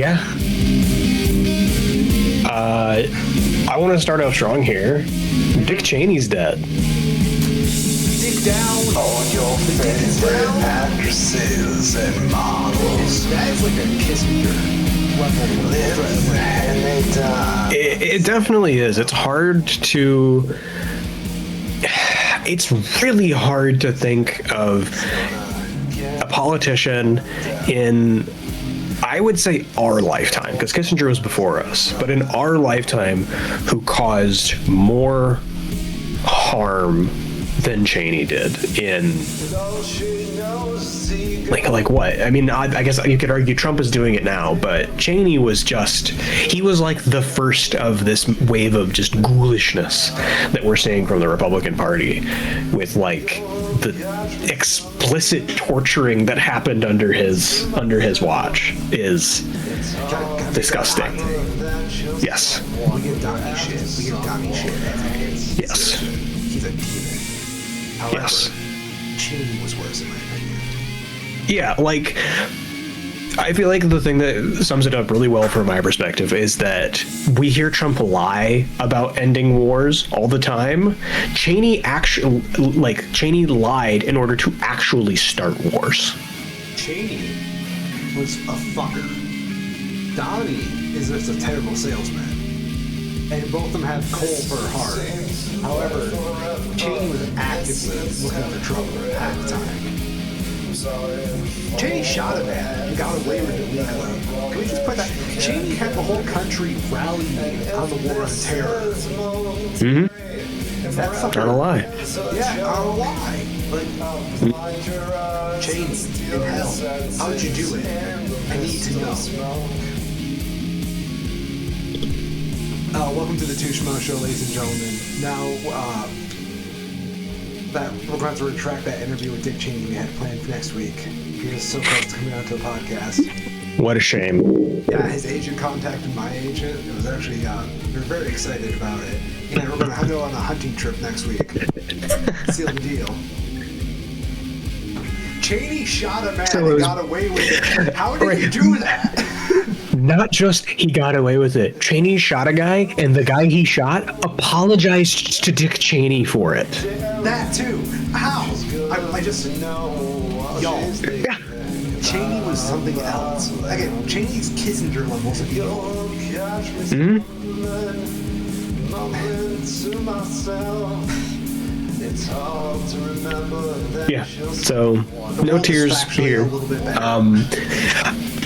Yeah. I want to start out strong here. Dick Cheney's dead. Dick down. All your favorite actresses and models. That is like a Kissinger level. Live and they die. It definitely is. It's hard to... It's really hard to think of a politician in, I would say, our lifetime, because Kissinger was before us, but in our lifetime, who caused more harm than Cheney did in, like what? I mean, I guess you could argue Trump is doing it now, but Cheney was he was like the first of this wave of just ghoulishness that we're seeing from the Republican Party, with like the explicit torturing that happened under his watch is disgusting. Yes. We give Donnie shit. Yes. He's a demon. However, Yes. Cheney was worse in my opinion. Yeah, like, I feel like the thing that sums it up really well from my perspective is that we hear Trump lie about ending wars all the time. Cheney lied in order to actually start wars. Cheney was a fucker. Donnie is just a terrible salesman. And both of them have coal for heart. However, Cheney was actively looking for trouble at the time. Cheney shot a man and got away with it legally. Can we just put that? Cheney had the whole country rallying on the war on terror. Mm-hmm. That fucker, Not a lie. yeah, on a lie. Like, Cheney, in hell, how did you do it? I need to know. Welcome to the Schmoes Show, ladies and gentlemen. Now, that we're going to have to retract that interview with Dick Cheney we had planned for next week. He was so close to coming out to a podcast. What a shame. Yeah, his agent contacted my agent. It was actually, we were very excited about it. And we're going to go on a hunting trip next week. Seal the deal. Cheney shot a man and got away with it. How did he do that? Not just he got away with it. Cheney shot a guy, and the guy he shot apologized to Dick Cheney for it. That too. How? I just know. Y'all. Yeah. Cheney was something else. Again, Cheney's Kissinger levels of evil. Mm-hmm. Yeah, so no tears here.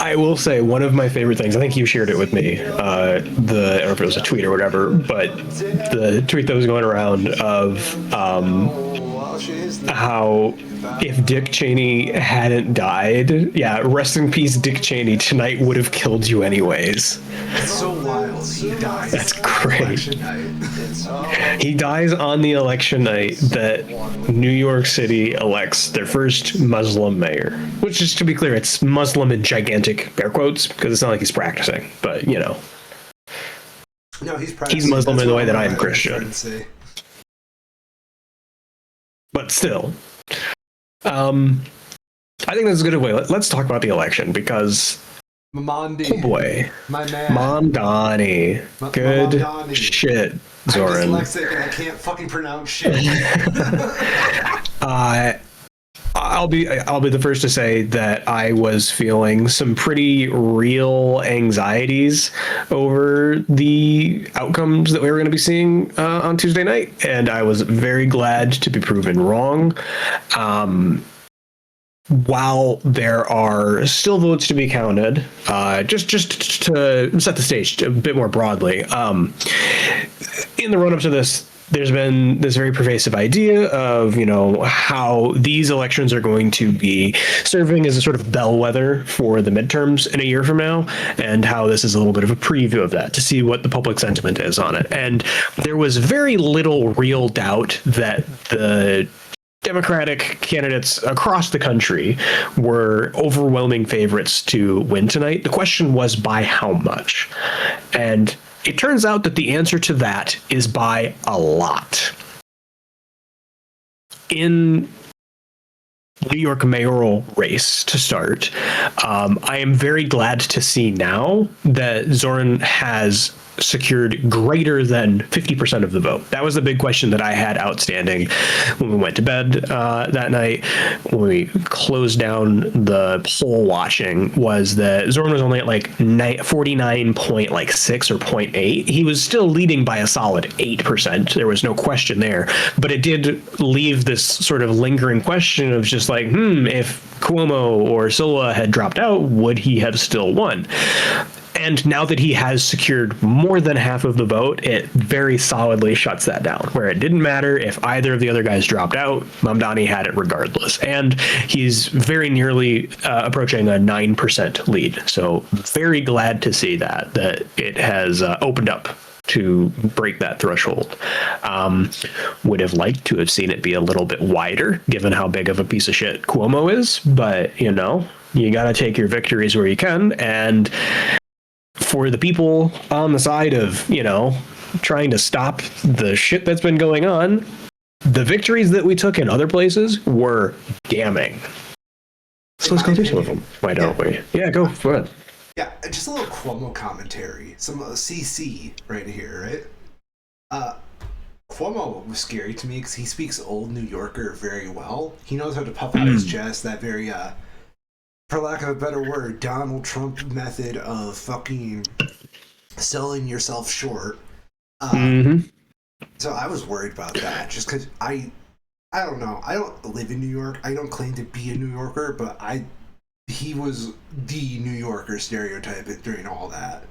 I will say one of my favorite things, I think you shared it with me, I don't know if it was a tweet or whatever, but the tweet that was going around of how if Dick Cheney hadn't died, yeah, rest in peace, Dick Cheney, tonight would have killed you anyways. It's so wild. He dies. That's great. He dies on the election night that New York City elects their first Muslim mayor. Which, is to be clear, it's Muslim in gigantic air quotes, because it's not like he's practicing, but, you know. No, he's practicing. He's Muslim That's in the way what that I am I'm Christian. trying to say. But still. I think that's a good way. Let's talk about the election, because... Mamandi. Oh boy. My man. Mamdani. Good Mamdani. shit, Zoran. I'm dyslexic and I can't fucking pronounce shit. I'll be the first to say that I was feeling some pretty real anxieties over the outcomes that we were going to be seeing on Tuesday night, and I was very glad to be proven wrong. While there are still votes to be counted, just to set the stage a bit more broadly, in the run-up to this, there's been this very pervasive idea of, you know, how these elections are going to be serving as a sort of bellwether for the midterms in a year from now, and how this is a little bit of a preview of that to see what the public sentiment is on it. And there was very little real doubt that the Democratic candidates across the country were overwhelming favorites to win tonight. The question was by how much? And it turns out that the answer to that is by a lot. In New York mayoral race to start. I am very glad to see now that Zoran has secured greater than 50% of the vote. That was the big question that I had outstanding when we went to bed that night. When we closed down the poll watching, was that Zoran was only at like 49.6 or 0.8. He was still leading by a solid 8%. There was no question there, but it did leave this sort of lingering question of just like, if Cuomo or Silva had dropped out, would he have still won? And now that he has secured more than half of the vote, it very solidly shuts that down, where it didn't matter if either of the other guys dropped out. Mamdani had it regardless. And he's very nearly approaching a 9% lead. So very glad to see that it has opened up to break that threshold. Would have liked to have seen it be a little bit wider, given how big of a piece of shit Cuomo is. But, you know, you got to take your victories where you can. And for the people on the side of, you know, trying to stop the shit that's been going on, the victories that we took in other places were damning. So let's go through some of them. Why don't we? Yeah, go ahead. Yeah, just a little Cuomo commentary. Some CC right here, right? Cuomo was scary to me because he speaks old New Yorker very well. He knows how to puff out his chest, that very, for lack of a better word, Donald Trump method of fucking selling yourself short. So I was worried about that, just because I don't know. I don't live in New York. I don't claim to be a New Yorker, but he was the New Yorker stereotype during all that.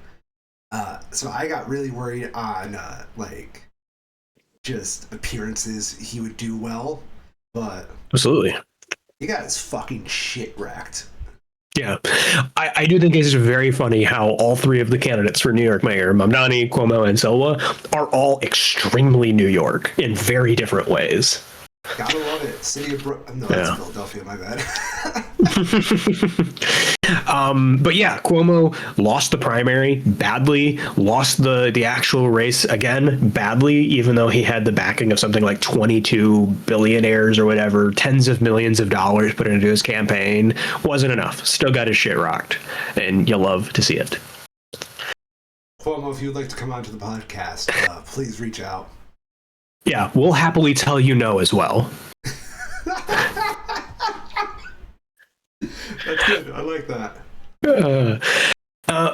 So I got really worried on like just appearances. He would do well, but absolutely, he got his fucking shit wrecked. Yeah, I do think it's very funny how all three of the candidates for New York mayor, Mamdani, Cuomo, and Silva, are all extremely New York in very different ways. Gotta love it. City of no, that's Philadelphia, my bad. But yeah, Cuomo lost the primary badly, lost the actual race again badly, even though he had the backing of something like 22 billionaires or whatever, tens of millions of dollars put into his campaign. Wasn't enough. Still got his shit rocked, and you'll love to see it. Cuomo, if you'd like to come onto the podcast, please reach out. Yeah, we'll happily tell you no as well. That's good. I like that.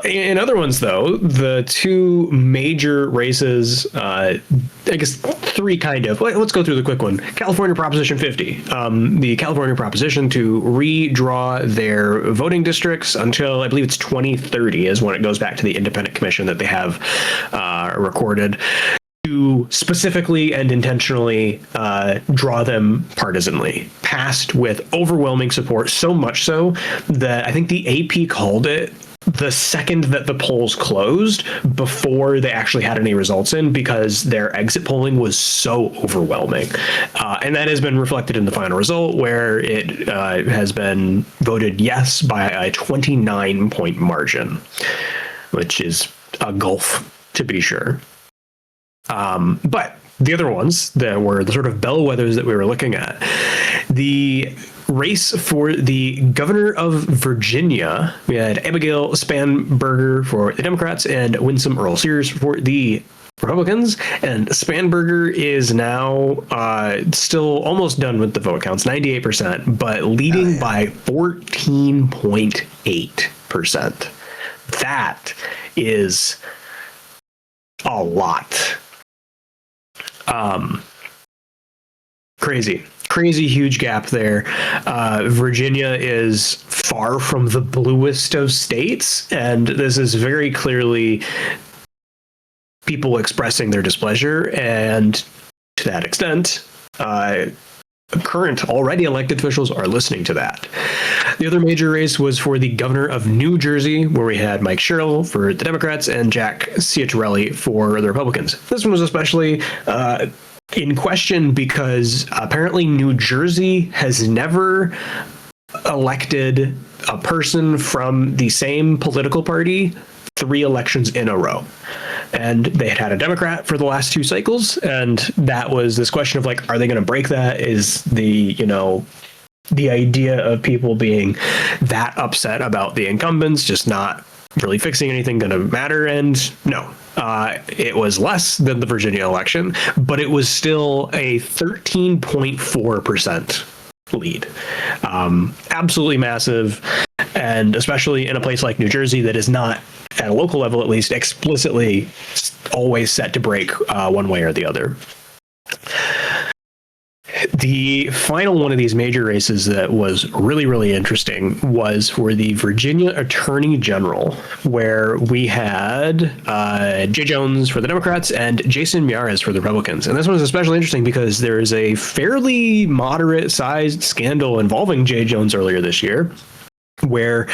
In other ones, though, the two major races, I guess three kind of. Let's go through the quick one. California Proposition 50. The California proposition to redraw their voting districts until, I believe it's 2030 is when it goes back to the independent commission that they have recorded, to specifically and intentionally draw them partisanly, passed with overwhelming support, so much so that I think the AP called it the second that the polls closed before they actually had any results in, because their exit polling was so overwhelming. And that has been reflected in the final result, where it has been voted yes by a 29-point margin, which is a gulf, to be sure. But the other ones that were the sort of bellwethers that we were looking at, the race for the governor of Virginia, we had Abigail Spanberger for the Democrats and Winsome Earl Sears for the Republicans. And Spanberger is now still almost done with the vote counts, 98%, but leading by 14.8%. That is a lot. Crazy huge gap there. Virginia is far from the bluest of states, and this is very clearly people expressing their displeasure, and to that extent, current already elected officials are listening to that. The other major race was for the governor of New Jersey, where we had Mike Sherrill for the Democrats and Jack Ciattarelli for the Republicans. This one was especially in question because apparently New Jersey has never elected a person from the same political party 3 elections in a row. And they had a Democrat for the last 2 cycles, and that was this question of like, are they going to break that? Is the, the idea of people being that upset about the incumbents just not really fixing anything going to matter. And no, it was less than the Virginia election, but it was still a 13.4% lead. Absolutely massive. And especially in a place like New Jersey that is not, at a local level at least, explicitly always set to break one way or the other. The final one of these major races that was really, really interesting was for the Virginia Attorney General, where we had Jay Jones for the Democrats and Jason Miyares for the Republicans. And this one is especially interesting because there is a fairly moderate-sized scandal involving Jay Jones earlier this year, where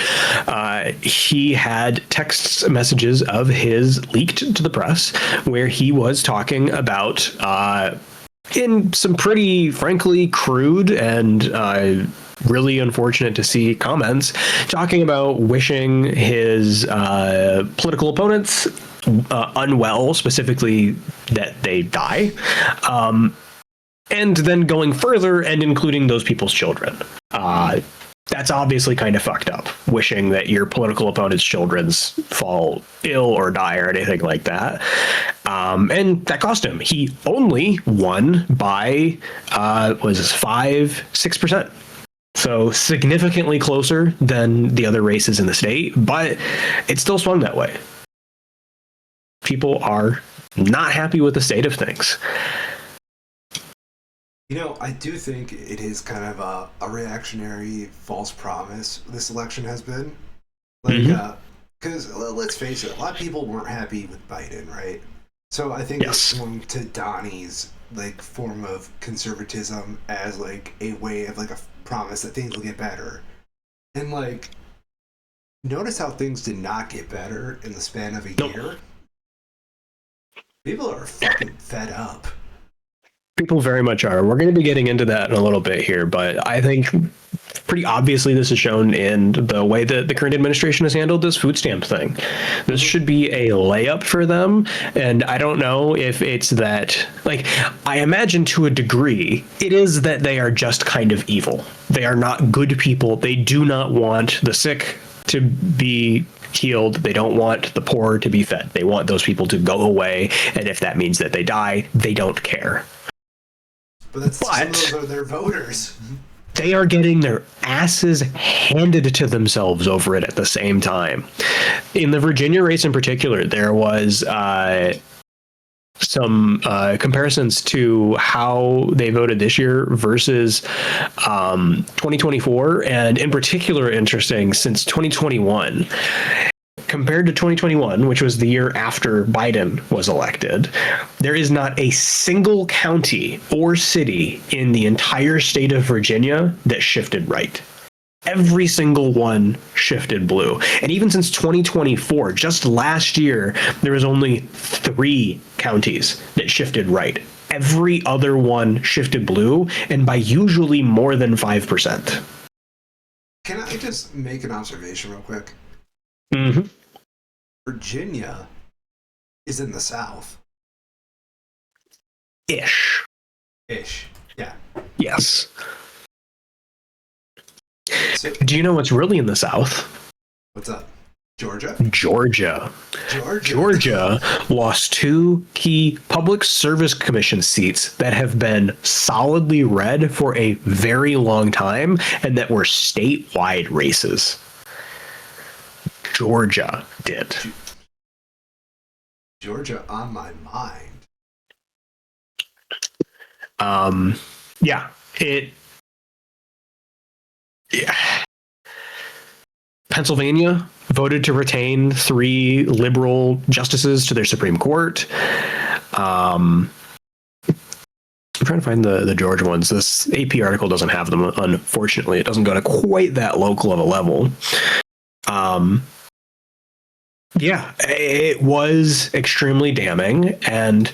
he had text messages of his leaked to the press, where he was talking about in some pretty, frankly, crude and really unfortunate to see comments, talking about wishing his political opponents unwell, specifically that they die, and then going further and including those people's children. That's obviously kind of fucked up, wishing that your political opponent's children's fall ill or die or anything like that. And that cost him. He only won by, 5-6%. So significantly closer than the other races in the state, but it still swung that way. People are not happy with the state of things. You know, I do think it is kind of a reactionary false promise this election has been. Like, because let's face it, a lot of people weren't happy with Biden, right? So I think it's going to Donnie's like form of conservatism as like a way of like a promise that things will get better. And like, notice how things did not get better in the span of a year. People are fucking fed up. People very much are. We're going to be getting into that in a little bit here, but I think pretty obviously this is shown in the way that the current administration has handled this food stamp thing. This should be a layup for them, and I don't know if it's that, like, I imagine to a degree, it is that they are just kind of evil. They are not good people. They do not want the sick to be healed. They don't want the poor to be fed. They want those people to go away, and if that means that they die, they don't care. But some of those are their voters. They are getting their asses handed to themselves over it at the same time. In the Virginia race in particular, there was some comparisons to how they voted this year versus 2024, and in particular interesting since 2021. Compared to 2021, which was the year after Biden was elected, there is not a single county or city in the entire state of Virginia that shifted right. Every single one shifted blue. And even since 2024, just last year, there was only 3 counties that shifted right. Every other one shifted blue, and by usually more than 5%. Can I just make an observation real quick? Mm-hmm. Virginia is in the South. Ish, yeah. Yes. So, do you know what's really in the South? What's up? Georgia? Georgia lost 2 key Public Service Commission seats that have been solidly red for a very long time and that were statewide races. Georgia did. Georgia on my mind. Yeah. Pennsylvania voted to retain 3 liberal justices to their Supreme Court. I'm trying to find the Georgia ones. This AP article doesn't have them, unfortunately. It doesn't go to quite that local of a level. Yeah, it was extremely damning, and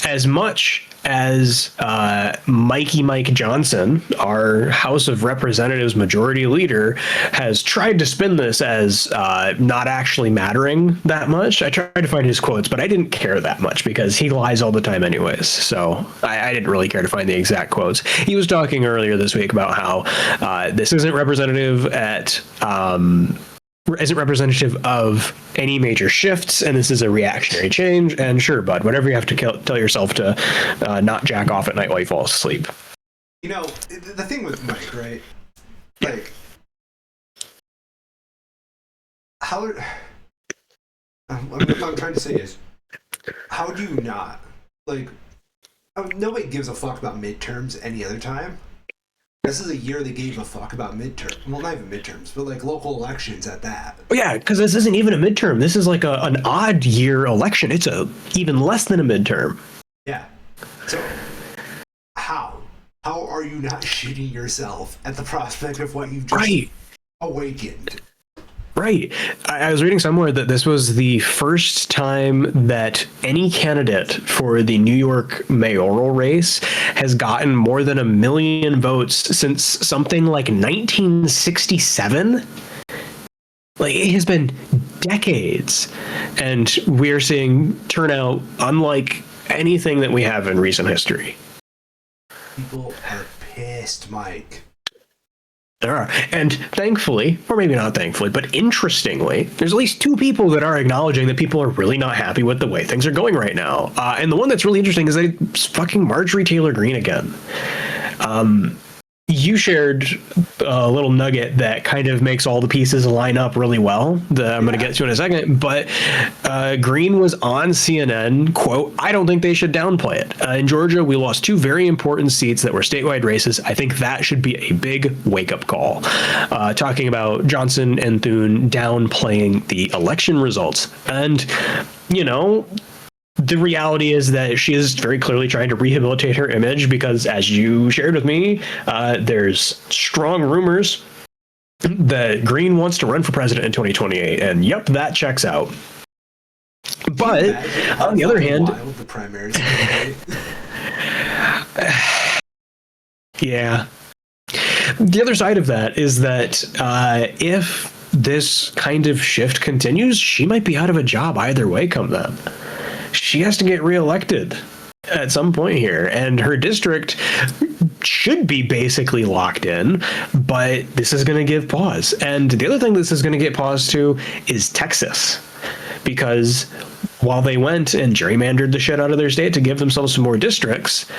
as much as Mikey Mike Johnson, our House of Representatives majority leader, has tried to spin this as not actually mattering that much. I tried to find his quotes, but I didn't care that much because he lies all the time anyways. So I didn't really care to find the exact quotes. He was talking earlier this week about how this isn't representative isn't representative of any major shifts, and this is a reactionary change. And sure, bud, whatever you have to tell yourself to not jack off at night while you fall asleep. You know, the thing with Mike, right? Yeah. Like, how... what I'm trying to say is, how do you not? Like, nobody gives a fuck about midterms any other time. This is a year they gave a fuck about midterms. Well, not even midterms, but like local elections at that. Yeah, because this isn't even a midterm. This is like an odd year election. It's even less than a midterm. Yeah. So, how are you not shitting yourself at the prospect of what you've just awakened? Right. I was reading somewhere that this was the first time that any candidate for the New York mayoral race has gotten more than 1 million votes since something like 1967. Like, it has been decades, and we're seeing turnout unlike anything that we have in recent history. People are pissed, Mike. There are. And thankfully, or maybe not thankfully, but interestingly, there's at least 2 people that are acknowledging that people are really not happy with the way things are going right now. And the one that's really interesting is that it's fucking Marjorie Taylor Greene again. You shared a little nugget that kind of makes all the pieces line up really well that I'm going to get to in a second. But Greene was on CNN, quote, "I don't think they should downplay it. In Georgia, we lost 2 very important seats that were statewide races. I think that should be a big wake-up call." Talking about Johnson and Thune downplaying the election results. And, you know, the reality is that she is very clearly trying to rehabilitate her image because, as you shared with me, there's strong rumors that Greene wants to run for president in 2028. And yep, that checks out. But on the other hand, the primaries. yeah. The other side of that is that if this kind of shift continues, she might be out of a job either way come then. She has to get reelected at some point here, and her district should be basically locked in, but this is going to give pause. And the other thing this is going to get pause to is Texas, because while they went and gerrymandered the shit out of their state to give themselves some more districts,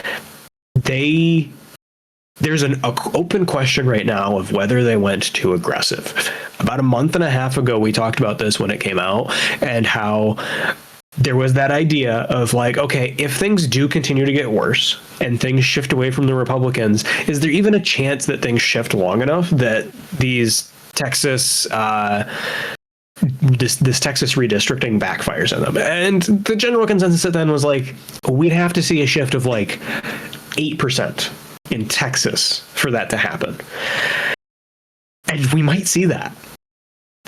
there's an open question right now of whether they went too aggressive. About a month and a half ago, we talked about this when it came out, and how there was that idea of like, okay, if things do continue to get worse and things shift away from the Republicans, is there even a chance that things shift long enough that these Texas, this Texas redistricting backfires on them? And the general consensus then was like, we'd have to see a shift of like 8% in Texas for that to happen. And we might see that.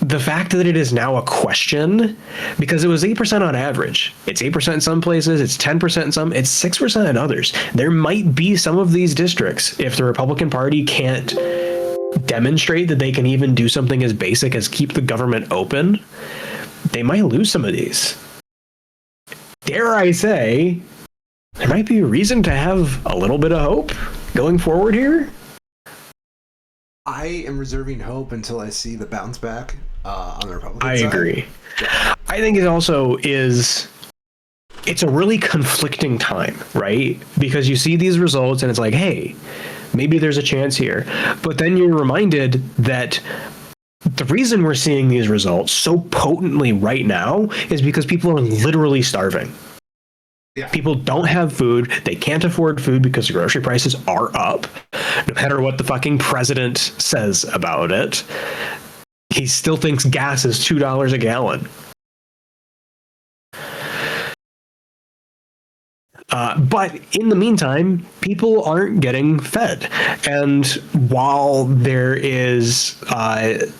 The fact that it is now a question, because it was 8% on average. It's 8% in some places, it's 10% in some, it's 6% in others. There might be some of these districts, if the Republican Party can't demonstrate that they can even do something as basic as keep the government open, they might lose some of these. Dare I say, there might be a reason to have a little bit of hope going forward here. I am reserving hope until I see the bounce back on the Republican side. I agree. I think it also is, it's a really conflicting time, right? Because you see these results and it's like, hey, maybe there's a chance here. But then you're reminded that the reason we're seeing these results so potently right now is because people are literally starving. Yeah. People don't have food. They can't afford food because the grocery prices are up. No matter what the fucking president says about it, he still thinks gas is $2 a gallon. But in the meantime, people aren't getting fed. And while there is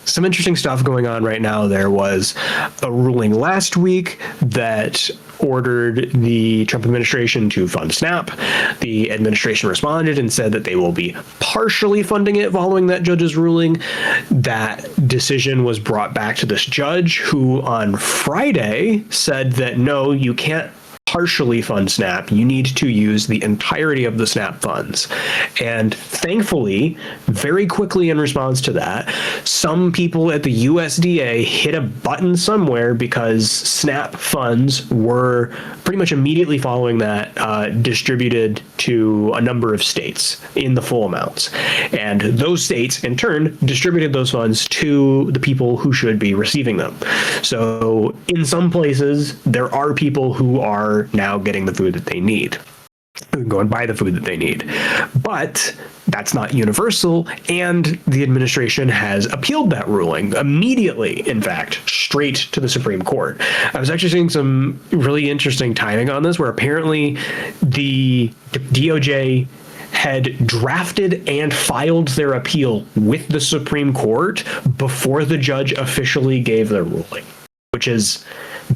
some interesting stuff going on right now, there was a ruling last week that ordered the Trump administration to fund SNAP. The administration responded and said that they will be partially funding it following that judge's ruling. That decision was brought back to this judge, who on Friday said that no, you can't partially fund SNAP. You need to use the entirety of the SNAP funds. And thankfully, very quickly in response to that, some people at the USDA hit a button somewhere, because SNAP funds were pretty much immediately following that distributed to a number of states in the full amounts. And those states, in turn, distributed those funds to the people who should be receiving them. So in some places, there are people who are now getting the food that they need, go and buy the food that they need. But that's not universal, and the administration has appealed that ruling immediately, in fact, straight to the Supreme Court. I was actually seeing some really interesting timing on this, where apparently the DOJ had drafted and filed their appeal with the Supreme Court before the judge officially gave their ruling, which is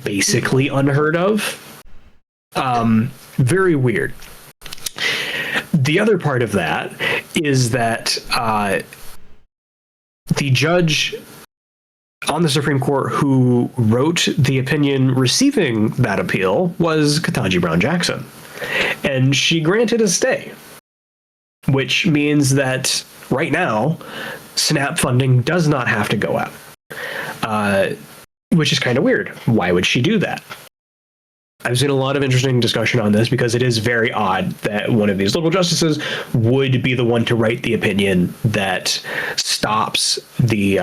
basically unheard of. Very weird. The other part of that is that the judge on the Supreme Court who wrote the opinion receiving that appeal was Ketanji Brown Jackson, and she granted a stay, which means that right now SNAP funding does not have to go out, which is kind of weird. Why would she do that? I've seen a lot of interesting discussion on this, because it is very odd that one of these liberal justices would be the one to write the opinion that stops the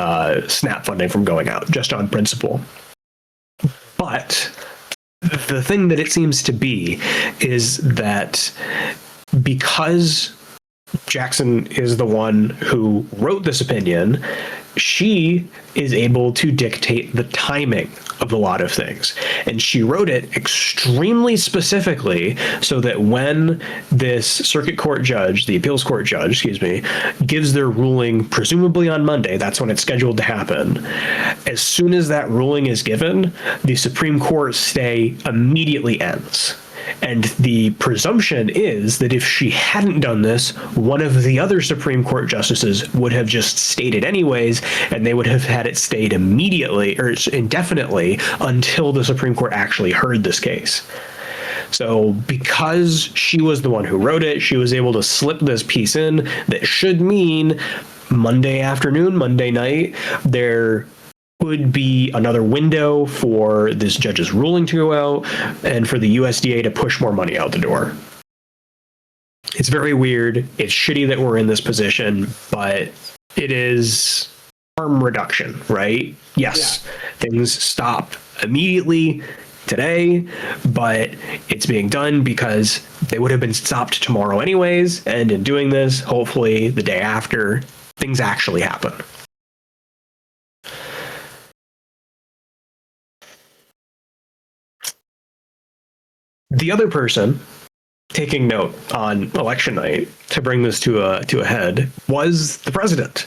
SNAP funding from going out, just on principle. But the thing that it seems to be is that because Jackson is the one who wrote this opinion, she is able to dictate the timing of a lot of things. And she wrote it extremely specifically so that when this circuit court judge, the appeals court judge, gives their ruling, presumably on Monday, that's when it's scheduled to happen. As soon as that ruling is given, the Supreme Court stay immediately ends. And the presumption is that if she hadn't done this, one of the other Supreme Court justices would have just stayed it anyways, and they would have had it stayed immediately or indefinitely until the Supreme Court actually heard this case. So because she was the one who wrote it, she was able to slip this piece in that should mean Monday afternoon, Monday night, there would be another window for this judge's ruling to go out and for the USDA to push more money out the door. It's very weird. It's shitty that we're in this position, but it is harm reduction, right? Yes, things stop immediately today, but it's being done because they would have been stopped tomorrow anyways, and in doing this, hopefully the day after, things actually happen. The other person taking note on election night to bring this to a head was the president.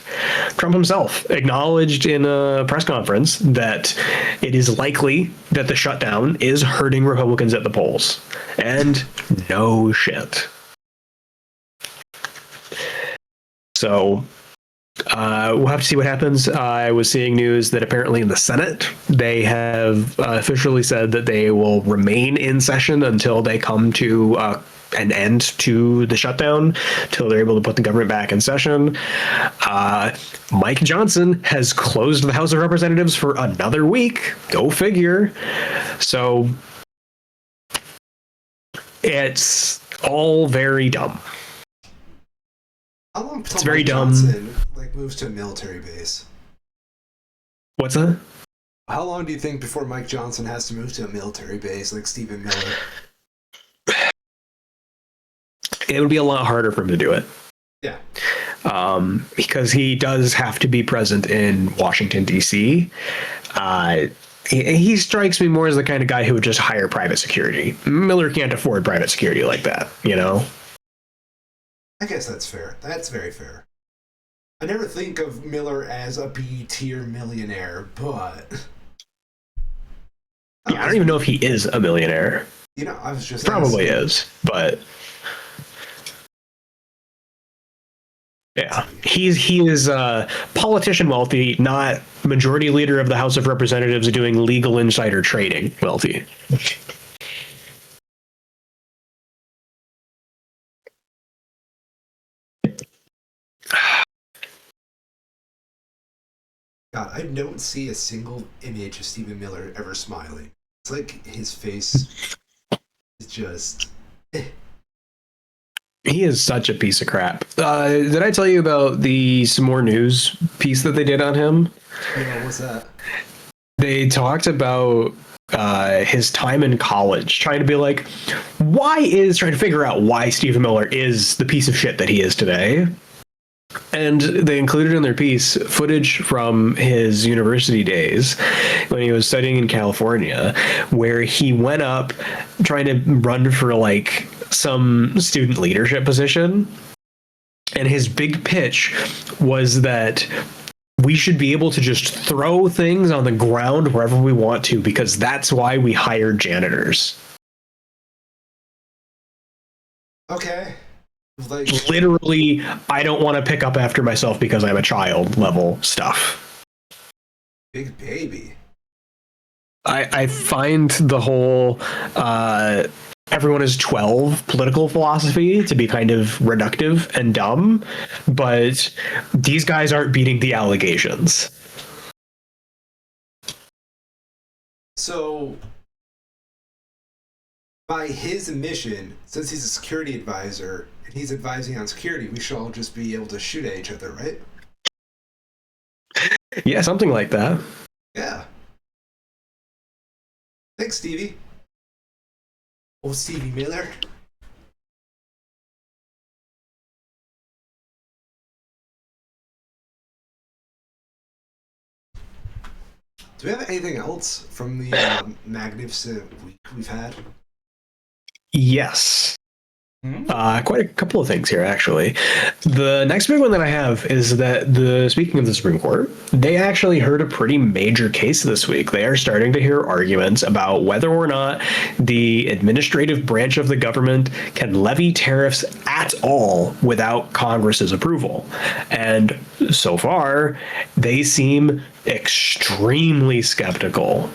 Trump himself acknowledged in a press conference that it is likely that the shutdown is hurting Republicans at the polls. And no shit. So we'll have to see what happens. I was seeing news that apparently in the Senate, they have officially said that they will remain in session until they come to an end to the shutdown, till they're able to put the government back in session. Mike Johnson has closed the House of Representatives for another week. Go figure. So it's all very dumb. How long It's very dumb. Johnson moves to a military base? What's that? How long do you think before Mike Johnson has to move to a military base like Stephen Miller? It would be a lot harder for him to do it. Yeah. Because he does have to be present in Washington, D.C. He strikes me more as the kind of guy who would just hire private security. Miller can't afford private security like that, you know? I guess that's fair. That's very fair. I never think of Miller as a B-tier millionaire, but Yeah, I don't even know if he is a millionaire. I was just Probably asking. is, but yeah, he is politician wealthy, not majority leader of the House of Representatives doing legal insider trading wealthy. God, I don't see a single image of Stephen Miller ever smiling. It's like his face is just. He is such a piece of crap. Did I tell you about some more news piece that they did on him? Yeah, what's that? They talked about his time in college, trying to be like, trying to figure out why Stephen Miller is the piece of shit that he is today. And they included in their piece footage from his university days when he was studying in California, where he went up trying to run for like some student leadership position. And his big pitch was that we should be able to just throw things on the ground wherever we want to, because that's why we hired janitors. Okay. Like, literally, I don't want to pick up after myself because I'm a child level stuff. big baby. I find the whole everyone is 12 political philosophy to be kind of reductive and dumb, but these guys aren't beating the allegations. So, by his admission, since he's a security advisor and he's advising on security, we should all just be able to shoot at each other, right? Yeah, something like that. Yeah. Thanks, Stevie. Oh, Stevie Miller. Do we have anything else from the magnificent week we've had? Yes. Quite a couple of things here, actually. The next big one that I have is that speaking of the Supreme Court, they actually heard a pretty major case this week. They are starting to hear arguments about whether or not the administrative branch of the government can levy tariffs at all without Congress's approval. And so far, they seem extremely skeptical.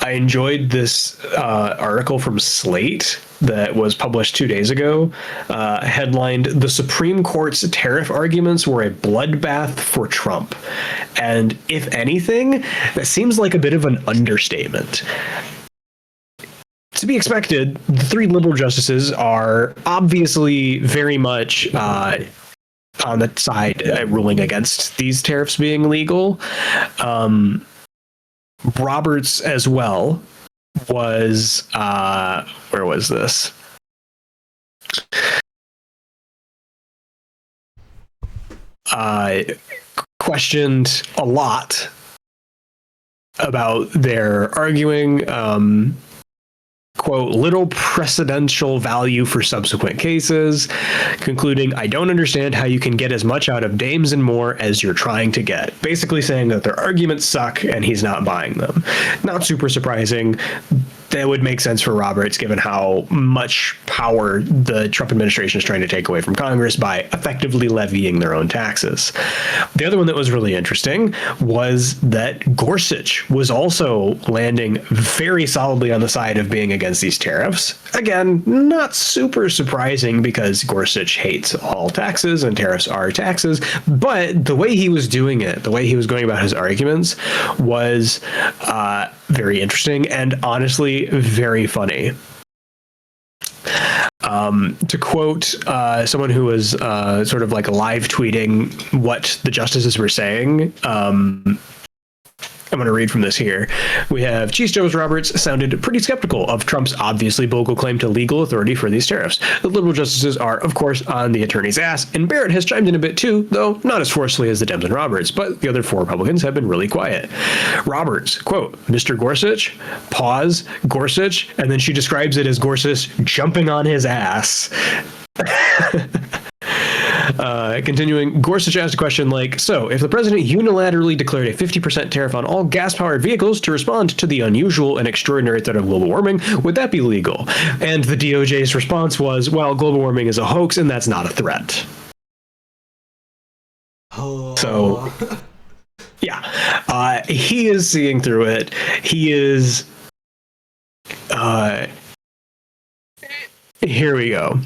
I enjoyed this article from Slate that was published 2 days ago, headlined, "The Supreme Court's Tariff Arguments Were a Bloodbath for Trump." And if anything, that seems like a bit of an understatement. To be expected, the three liberal justices are obviously very much on the side ruling against these tariffs being legal. Roberts as well was where was this? Questioned a lot about their arguing, quote, little precedential value for subsequent cases, concluding, "I don't understand how you can get as much out of Dames and Moore as you're trying to get." Basically saying that their arguments suck and he's not buying them. Not super surprising. That would make sense for Roberts, given how much power the Trump administration is trying to take away from Congress by effectively levying their own taxes. The other one that was really interesting was that Gorsuch was also landing very solidly on the side of being against these tariffs. Again, not super surprising because Gorsuch hates all taxes and tariffs are taxes, but the way he was doing it, the way he was going about his arguments was very interesting and honestly very funny. To quote someone who was sort of like live tweeting what the justices were saying, I'm going to read from this here. We have Chief Justice Roberts sounded pretty skeptical of Trump's obviously bogus claim to legal authority for these tariffs. The liberal justices are, of course, on the attorney's ass, and Barrett has chimed in a bit too, though not as forcefully as the Dems and Roberts, but the other four Republicans have been really quiet. Roberts, quote, "Mr. Gorsuch, pause, Gorsuch," and then she describes it as Gorsuch jumping on his ass. Continuing, Gorsuch asked a question like, so if the president unilaterally declared a 50% tariff on all gas-powered vehicles to respond to the unusual and extraordinary threat of global warming, would that be legal? And the DOJ's response was, well, global warming is a hoax and that's not a threat. So, yeah, he is seeing through it. He is, here we go.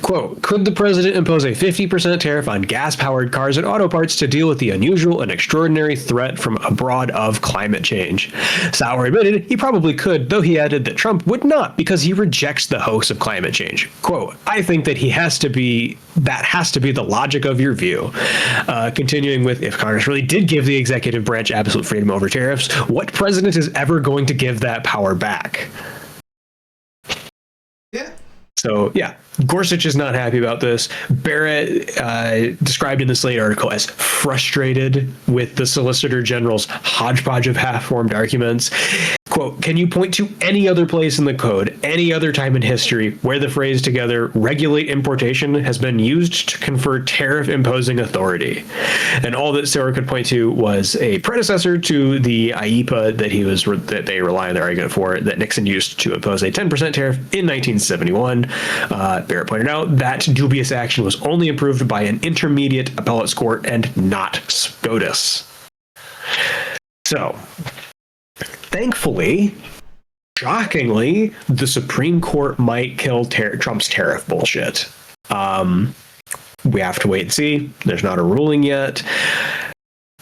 Quote, could the president impose a 50% tariff on gas-powered cars and auto parts to deal with the unusual and extraordinary threat from abroad of climate change? Sauer admitted he probably could, though he added that Trump would not because he rejects the hoax of climate change. Quote, I think that that has to be the logic of your view. Continuing with, if Congress really did give the executive branch absolute freedom over tariffs, what president is ever going to give that power back? Yeah. So, yeah, Gorsuch is not happy about this. Barrett, described in the Slate article as frustrated with the Solicitor General's hodgepodge of half-formed arguments. Quote, can you point to any other place in the code, any other time in history, where the phrase together, regulate importation, has been used to confer tariff-imposing authority? And all that Sauer could point to was a predecessor to the IEEPA that they rely on their argument for, that Nixon used to impose a 10% tariff in 1971. Barrett pointed out that dubious action was only approved by an intermediate appellate court and not SCOTUS. So, thankfully, shockingly, the Supreme Court might kill Trump's tariff bullshit. We have to wait and see. There's not a ruling yet.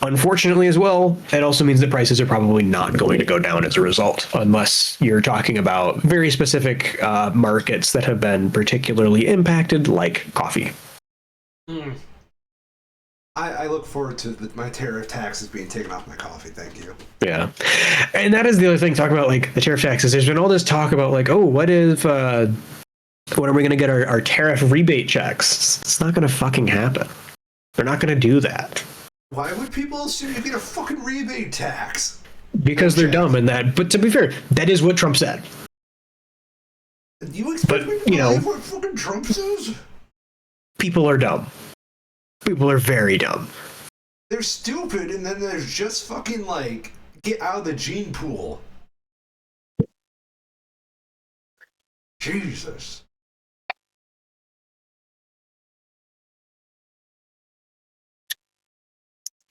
Unfortunately, as well, it also means that prices are probably not going to go down as a result, unless you're talking about very specific markets that have been particularly impacted, like coffee. I look forward to my tariff taxes being taken off my coffee. Thank you. Yeah. And that is the other thing, talk about like the tariff taxes. There's been all this talk about like, oh, when are we going to get our tariff rebate checks? It's not going to fucking happen. They're not going to do that. Why would people assume you get a fucking rebate tax? Because they're dumb and that, but to be fair, that is what Trump said. You expect me to believe what fucking Trump says? People are dumb. People are very dumb. They're stupid, and then there's just fucking like, get out of the gene pool. Jesus.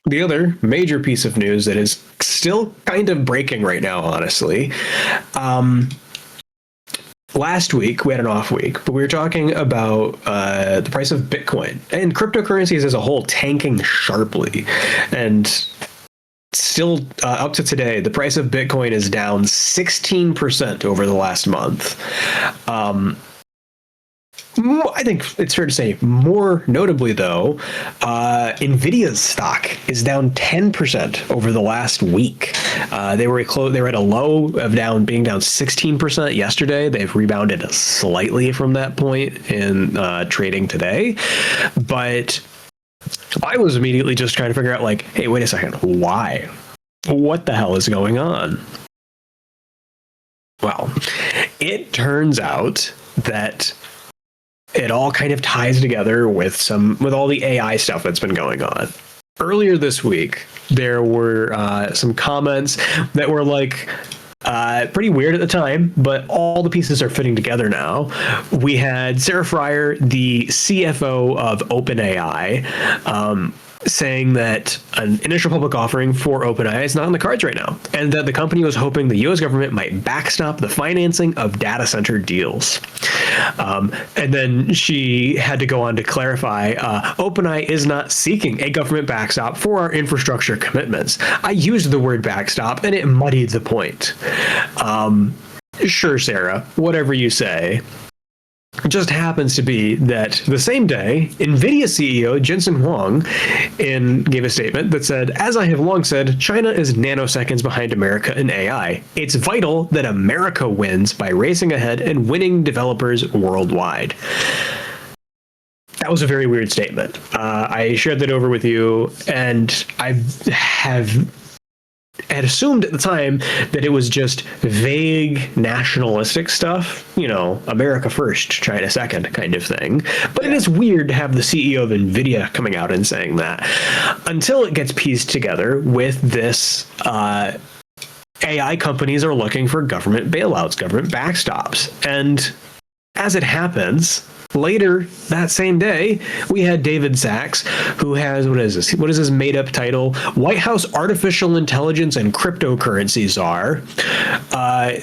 The other major piece of news that is still kind of breaking right now, honestly. Last week, we had an off week, but we were talking about the price of Bitcoin and cryptocurrencies as a whole tanking sharply. And still up to today, the price of Bitcoin is down 16% over the last month. I think it's fair to say, more notably, though, Nvidia's stock is down 10% over the last week. They were at a low of being down 16% yesterday. They've rebounded slightly from that point in trading today. But I was immediately just trying to figure out, like, hey, wait a second, why? What the hell is going on? Well, it turns out that it all kind of ties together with all the AI stuff that's been going on. Earlier this week, there were some comments that were like pretty weird at the time, but all the pieces are fitting together now. We had Sarah Fryer, the CFO of OpenAI, saying that an initial public offering for OpenAI is not on the cards right now, and that the company was hoping the U.S. government might backstop the financing of data center deals. And then she had to go on to clarify, OpenAI is not seeking a government backstop for our infrastructure commitments. I used the word backstop, and it muddied the point. Sure, Sarah, whatever you say. It just happens to be that the same day, NVIDIA CEO Jensen Huang gave a statement that said, as I have long said, China is nanoseconds behind America in AI. It's vital that America wins by racing ahead and winning developers worldwide. That was a very weird statement. I shared that over with you, and I have had assumed at the time that it was just vague nationalistic stuff, you know, America first, China second kind of thing. But it is weird to have the CEO of NVIDIA coming out and saying that until it gets pieced together with this AI companies are looking for government bailouts, government backstops. And as it happens, later that same day, we had David Sachs, who has, what is this? What is his made-up title? White House Artificial Intelligence and Cryptocurrency Czar,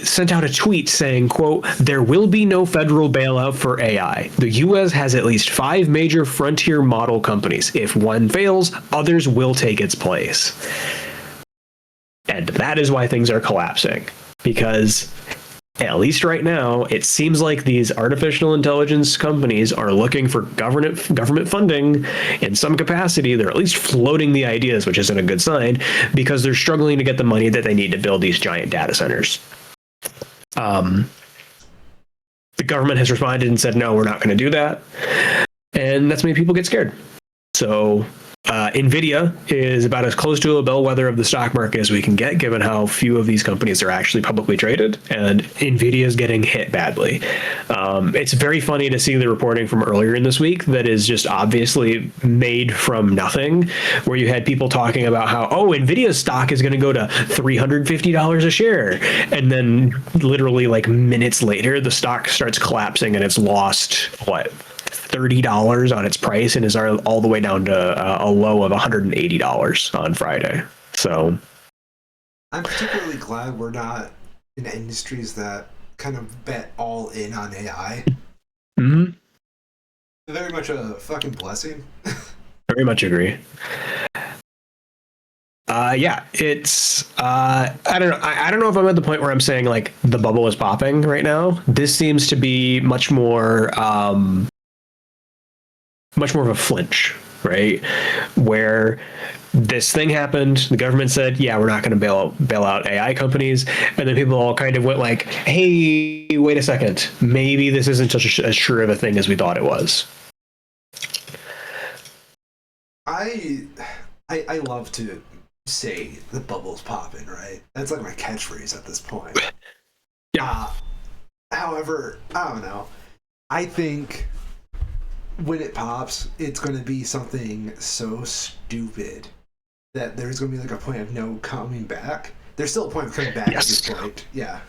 sent out a tweet saying, quote, "There will be no federal bailout for AI. The U.S. has at least 5 major frontier model companies. If one fails, others will take its place." And that is why things are collapsing, because at least right now, it seems like these artificial intelligence companies are looking for government funding in some capacity. They're at least floating the ideas, which isn't a good sign, because they're struggling to get the money that they need to build these giant data centers. The government has responded and said, no, we're not going to do that. And that's made people get scared. So NVIDIA is about as close to a bellwether of the stock market as we can get, given how few of these companies are actually publicly traded, and NVIDIA is getting hit badly. It's very funny to see the reporting from earlier in this week that is just obviously made from nothing, where you had people talking about how, oh, NVIDIA's stock is going to go to $350 a share, and then literally like minutes later, the stock starts collapsing and it's lost, what, $30 on its price, and is all the way down to a low of $180 on Friday. So I'm particularly glad we're not in industries that kind of bet all in on AI. Mm-hmm. Very much a fucking blessing. Very much agree. Yeah, it's I don't know. I don't know if I'm at the point where I'm saying like the bubble is popping right now. This seems to be much more of a flinch, right? Where this thing happened, the government said, yeah, we're not going to bail out AI companies. And then people all kind of went like, hey, wait a second. Maybe this isn't such as sure of a thing as we thought it was. I love to say the bubble's popping, right? That's like my catchphrase at this point. Yeah. However, I don't know. I think when it pops, it's going to be something so stupid that there's going to be like a point of no coming back. There's still a point of coming back at this point. Yeah.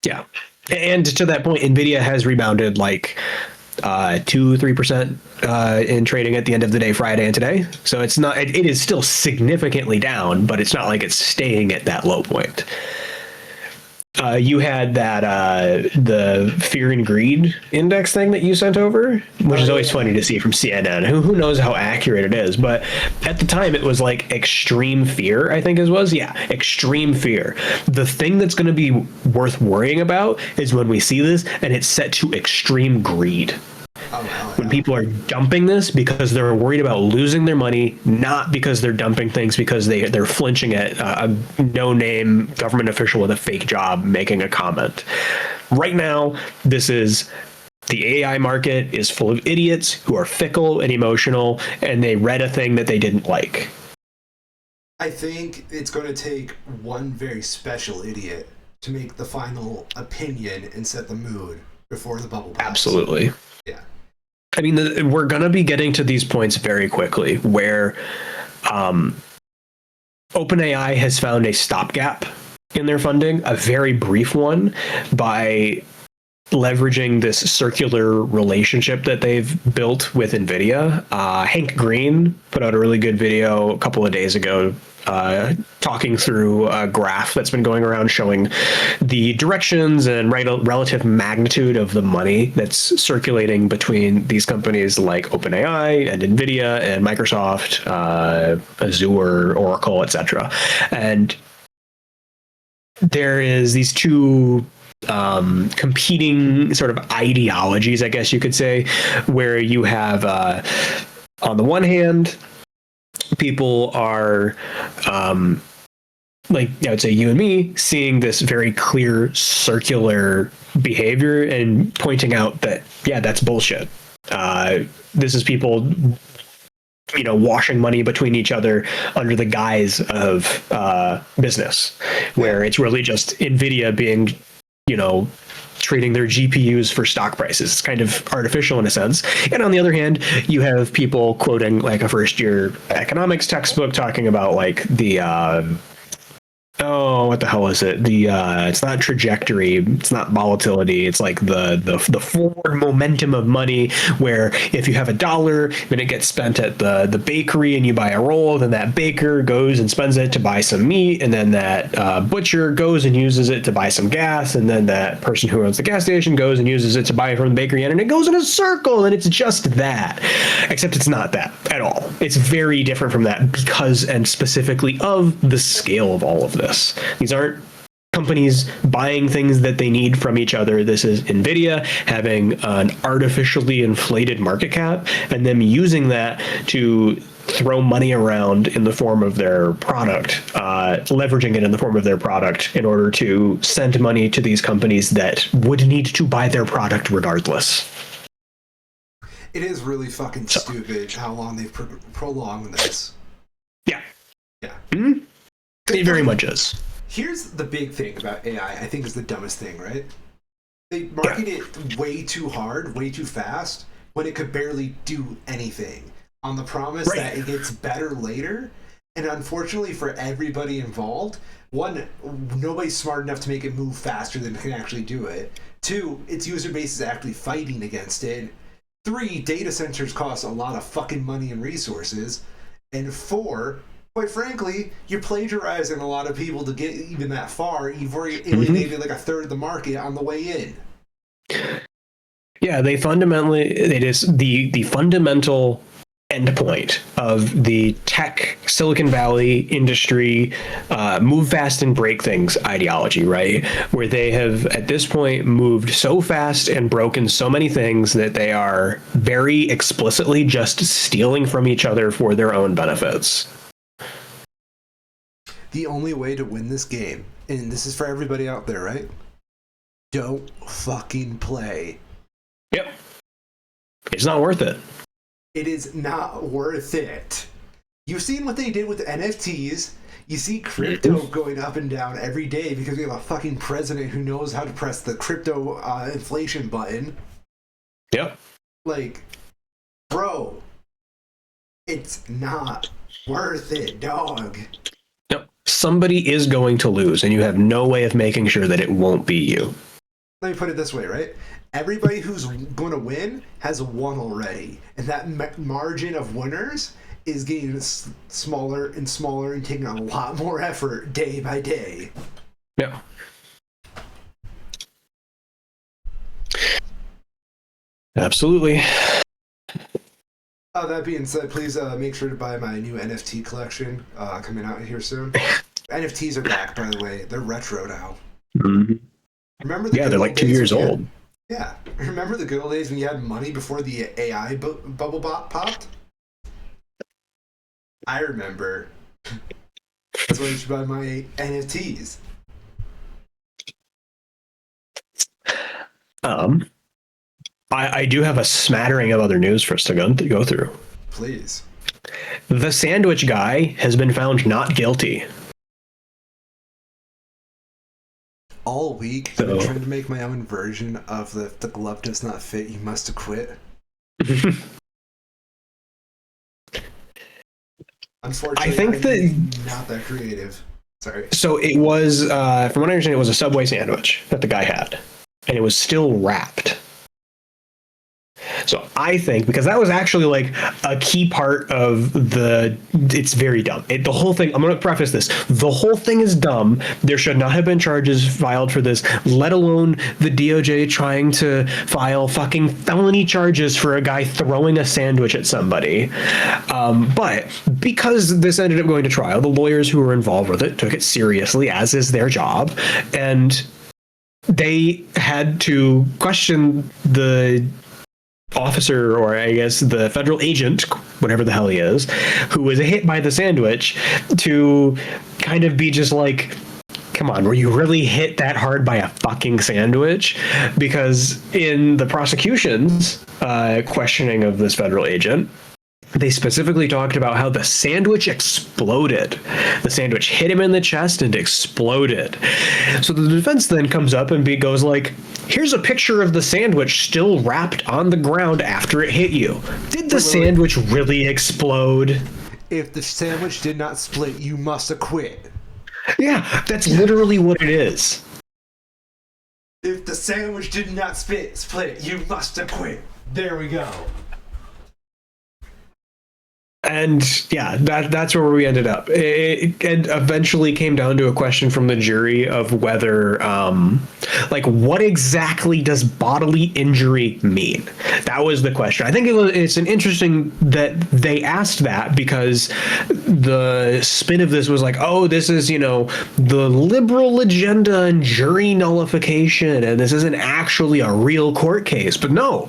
Yeah. And to that point, NVIDIA has rebounded like 2-3% in trading at the end of the day, Friday and today. So it's not, it is still significantly down, but it's not like it's staying at that low point. You had that the fear and greed index thing that you sent over, which is always funny to see from CNN. Who knows how accurate it is, but at the time it was like extreme fear, I think it was. Yeah, extreme fear. The thing that's going to be worth worrying about is when we see this and it's set to extreme greed. When people are dumping this because they're worried about losing their money, not because they're dumping things because they're flinching at a no-name government official with a fake job making a comment. Right now, this is the AI market is full of idiots who are fickle and emotional, and they read a thing that they didn't like. I think it's going to take one very special idiot to make the final opinion and set the mood before the bubble pops. Absolutely. Yeah. I mean, we're going to be getting to these points very quickly where OpenAI has found a stopgap in their funding, a very brief one, by leveraging this circular relationship that they've built with NVIDIA. Hank Green put out a really good video a couple of days ago talking through a graph that's been going around showing the directions and relative magnitude of the money that's circulating between these companies like OpenAI and NVIDIA and Microsoft, Azure, Oracle, etc. And there is these two competing sort of ideologies, I guess you could say, where you have on the one hand, people are like I would say you and me seeing this very clear circular behavior and pointing out that, yeah, that's bullshit. This is people washing money between each other under the guise of business, where it's really just Nvidia being, trading their GPUs for stock prices. It's kind of artificial in a sense. And on the other hand, you have people quoting like a first year economics textbook talking about like the what the hell is it? It's not trajectory, it's not volatility, it's like the forward momentum of money, where if you have $1, then it gets spent at the bakery and you buy a roll, then that baker goes and spends it to buy some meat, and then that butcher goes and uses it to buy some gas, and then that person who owns the gas station goes and uses it to buy from the bakery, and it goes in a circle, and it's just that. Except it's not that at all. It's very different from that because and specifically of the scale of all of this. These aren't companies buying things that they need from each other. This is Nvidia having an artificially inflated market cap and them using that to throw money around in the form of their product, leveraging it in the form of their product in order to send money to these companies that would need to buy their product regardless. It is really fucking stupid how long they've prolonged this. Yeah. Yeah. Mm-hmm. It very much is. Here's the big thing about AI, I think is the dumbest thing, right? They market it way too hard, way too fast, when it could barely do anything, on the promise that it gets better later. And unfortunately for everybody involved, one, nobody's smart enough to make it move faster than it can actually do it. Two, its user base is actually fighting against it. Three, data centers cost a lot of fucking money and resources. And four, quite frankly, you're plagiarizing a lot of people to get even that far. You've already alienated like a third of the market on the way in. Yeah, the fundamental endpoint of the tech Silicon Valley industry move fast and break things ideology, right? Where they have at this point moved so fast and broken so many things that they are very explicitly just stealing from each other for their own benefits. The only way to win this game, and this is for everybody out there, right? Don't fucking play. Yep. It's not worth it. It is not worth it. You've seen what they did with NFTs. You see crypto going up and down every day because we have a fucking president who knows how to press the crypto inflation button. Yep. Like, bro, it's not worth it, dog. No, somebody is going to lose, and you have no way of making sure that it won't be you. Let me put it this way, right? Everybody who's going to win has won already, and that margin of winners is getting smaller and smaller and taking a lot more effort day by day. Yeah. Absolutely. That being said, please make sure to buy my new NFT collection coming out here soon. NFTs are back, by the way. They're retro now. Mm-hmm. Remember they're like 2 years old. Yeah. Remember the good old days when you had money before the AI bubble popped? I remember. That's why you should buy my NFTs. I do have a smattering of other news for us to go through. Please. The sandwich guy has been found not guilty. All week, I've been trying to make my own version of the glove does not fit, you must acquit. Unfortunately, I think I'm not that creative. Sorry. So it was, from what I understand, it was a Subway sandwich that the guy had, and it was still wrapped. So I think, because that was actually like a key part of it's very dumb. The whole thing, I'm going to preface this. The whole thing is dumb. There should not have been charges filed for this, let alone the DOJ trying to file fucking felony charges for a guy throwing a sandwich at somebody. But because this ended up going to trial, the lawyers who were involved with it took it seriously, as is their job. And they had to question the officer, or I guess the federal agent, whatever the hell he is, who was hit by the sandwich, to kind of be just like, come on, were you really hit that hard by a fucking sandwich? Because in the prosecution's questioning of this federal agent, They specifically talked about how the sandwich exploded. The sandwich hit him in the chest and exploded. So the defense then comes up and goes like, here's a picture of the sandwich still wrapped on the ground after it hit you. Did the sandwich really explode? If the sandwich did not split, you must have quit. Yeah, that's literally what it is. If the sandwich did not split, you must have quit. There we go. And yeah, that's where we ended up. It eventually came down to a question from the jury of whether, like, what exactly does bodily injury mean? That was the question. I think it's an interesting that they asked that, because the spin of this was like, oh, this is, you know, the liberal agenda and jury nullification, and this isn't actually a real court case. But no.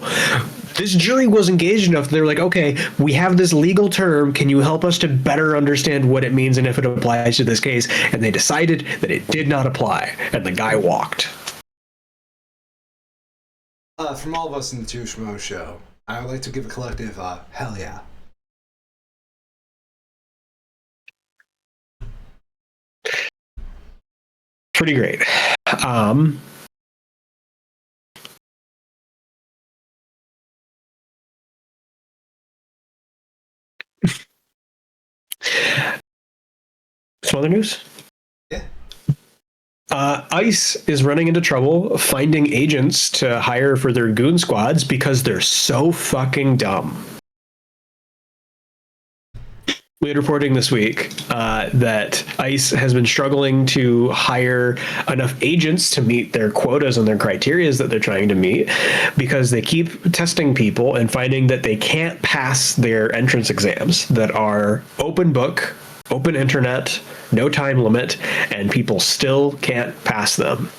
This jury was engaged enough. They're like, okay, we have this legal term. Can you help us to better understand what it means and if it applies to this case? And they decided that it did not apply, and the guy walked. From all of us in the Two Schmoes show, I would like to give a collective hell yeah. Pretty great. Some other news? Yeah. ICE is running into trouble finding agents to hire for their goon squads because they're so fucking dumb. We had reporting this week that ICE has been struggling to hire enough agents to meet their quotas and their criteria that they're trying to meet, because they keep testing people and finding that they can't pass their entrance exams that are open book, open internet, no time limit, and people still can't pass them.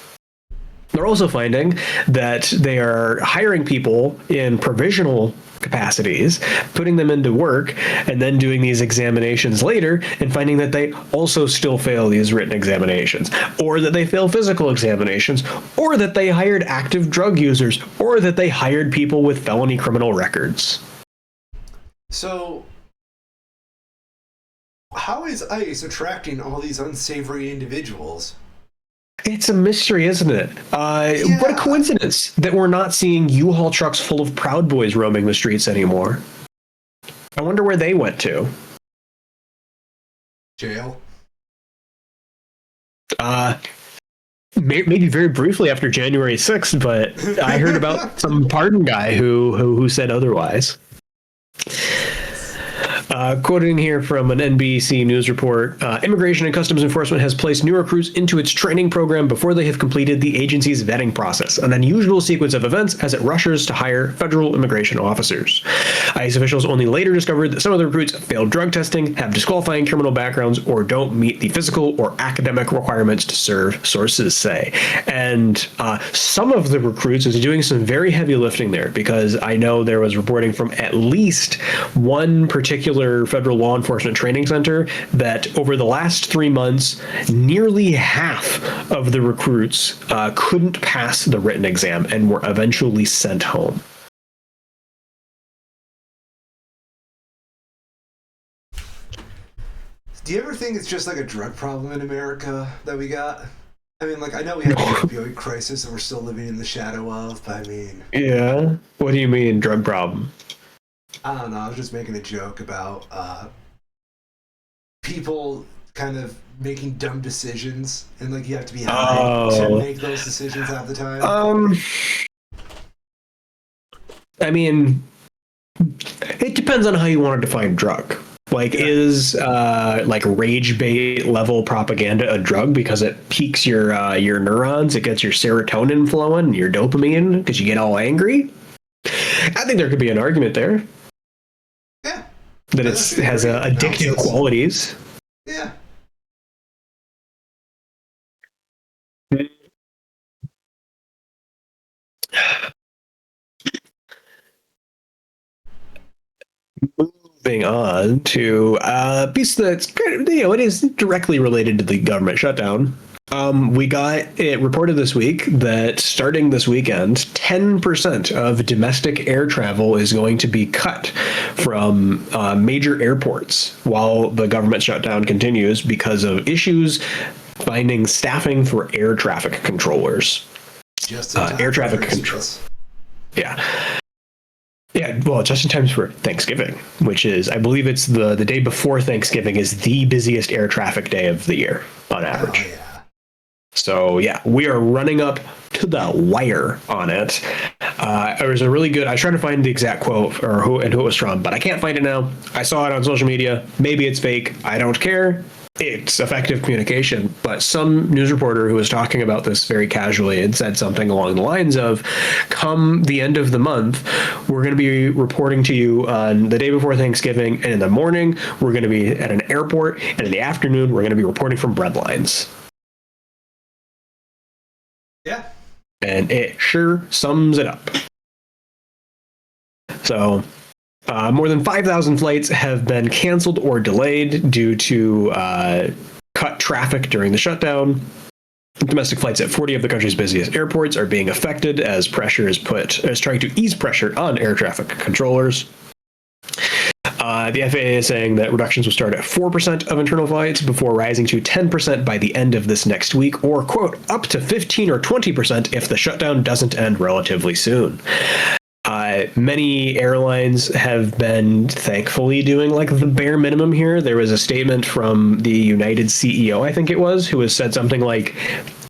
They're also finding that they are hiring people in provisional capacities, putting them into work, and then doing these examinations later and finding that they also still fail these written examinations, or that they fail physical examinations, or that they hired active drug users, or that they hired people with felony criminal records. So, how is ICE attracting all these unsavory individuals? It's a mystery, isn't it? Yeah. What a coincidence that we're not seeing U-Haul trucks full of Proud Boys roaming the streets anymore. I wonder where they went to. Jail? Maybe very briefly after January 6th, but I heard about some pardon guy who said otherwise. Quoting here from an NBC News report, Immigration and Customs Enforcement has placed new recruits into its training program before they have completed the agency's vetting process, an unusual sequence of events as it rushes to hire federal immigration officers. ICE officials only later discovered that some of the recruits failed drug testing, have disqualifying criminal backgrounds, or don't meet the physical or academic requirements to serve, sources say. And some of the recruits is doing some very heavy lifting there, because I know there was reporting from at least one particular federal law enforcement training center that over the last 3 months, nearly half of the recruits couldn't pass the written exam and were eventually sent home. Do you ever think it's just like a drug problem in America that we got? I mean, like, I know we have the opioid crisis that we're still living in the shadow of, but I mean... Yeah? What do you mean, drug problem? I don't know, I was just making a joke about people kind of making dumb decisions, and like you have to be high to make those decisions half the time. I mean, it depends on how you want to define drug. Like, is like rage bait level propaganda a drug because it piques your neurons, it gets your serotonin flowing, your dopamine because you get all angry? I think there could be an argument there. Yeah. That it has addictive qualities. Yeah. Moving on to a piece that's kind of, it is directly related to the government shutdown. We got it reported this week that starting this weekend, 10% of domestic air travel is going to be cut from major airports while the government shutdown continues because of issues finding staffing for air traffic controllers. Just in time air for traffic Christmas. control. Yeah. Yeah, well, just in time for Thanksgiving, which is, I believe it's the day before Thanksgiving is the busiest air traffic day of the year on average. Oh, yeah. So yeah, we are running up to the wire on it. There was a really good. I was trying to find the exact quote or who it was from, but I can't find it now. I saw it on social media. Maybe it's fake. I don't care. It's effective communication. But some news reporter who was talking about this very casually had said something along the lines of, "Come the end of the month, we're going to be reporting to you on the day before Thanksgiving, and in the morning we're going to be at an airport, and in the afternoon we're going to be reporting from bread lines." Yeah. And it sure sums it up. So, more than 5,000 flights have been canceled or delayed due to cut traffic during the shutdown. Domestic flights at 40 of the country's busiest airports are being affected as pressure is trying to ease pressure on air traffic controllers. The FAA is saying that reductions will start at 4% of internal flights before rising to 10% by the end of this next week, or, quote, up to 15 or 20% if the shutdown doesn't end relatively soon. Many airlines have been thankfully doing like the bare minimum here. There was a statement from the United CEO, I think it was, who has said something like,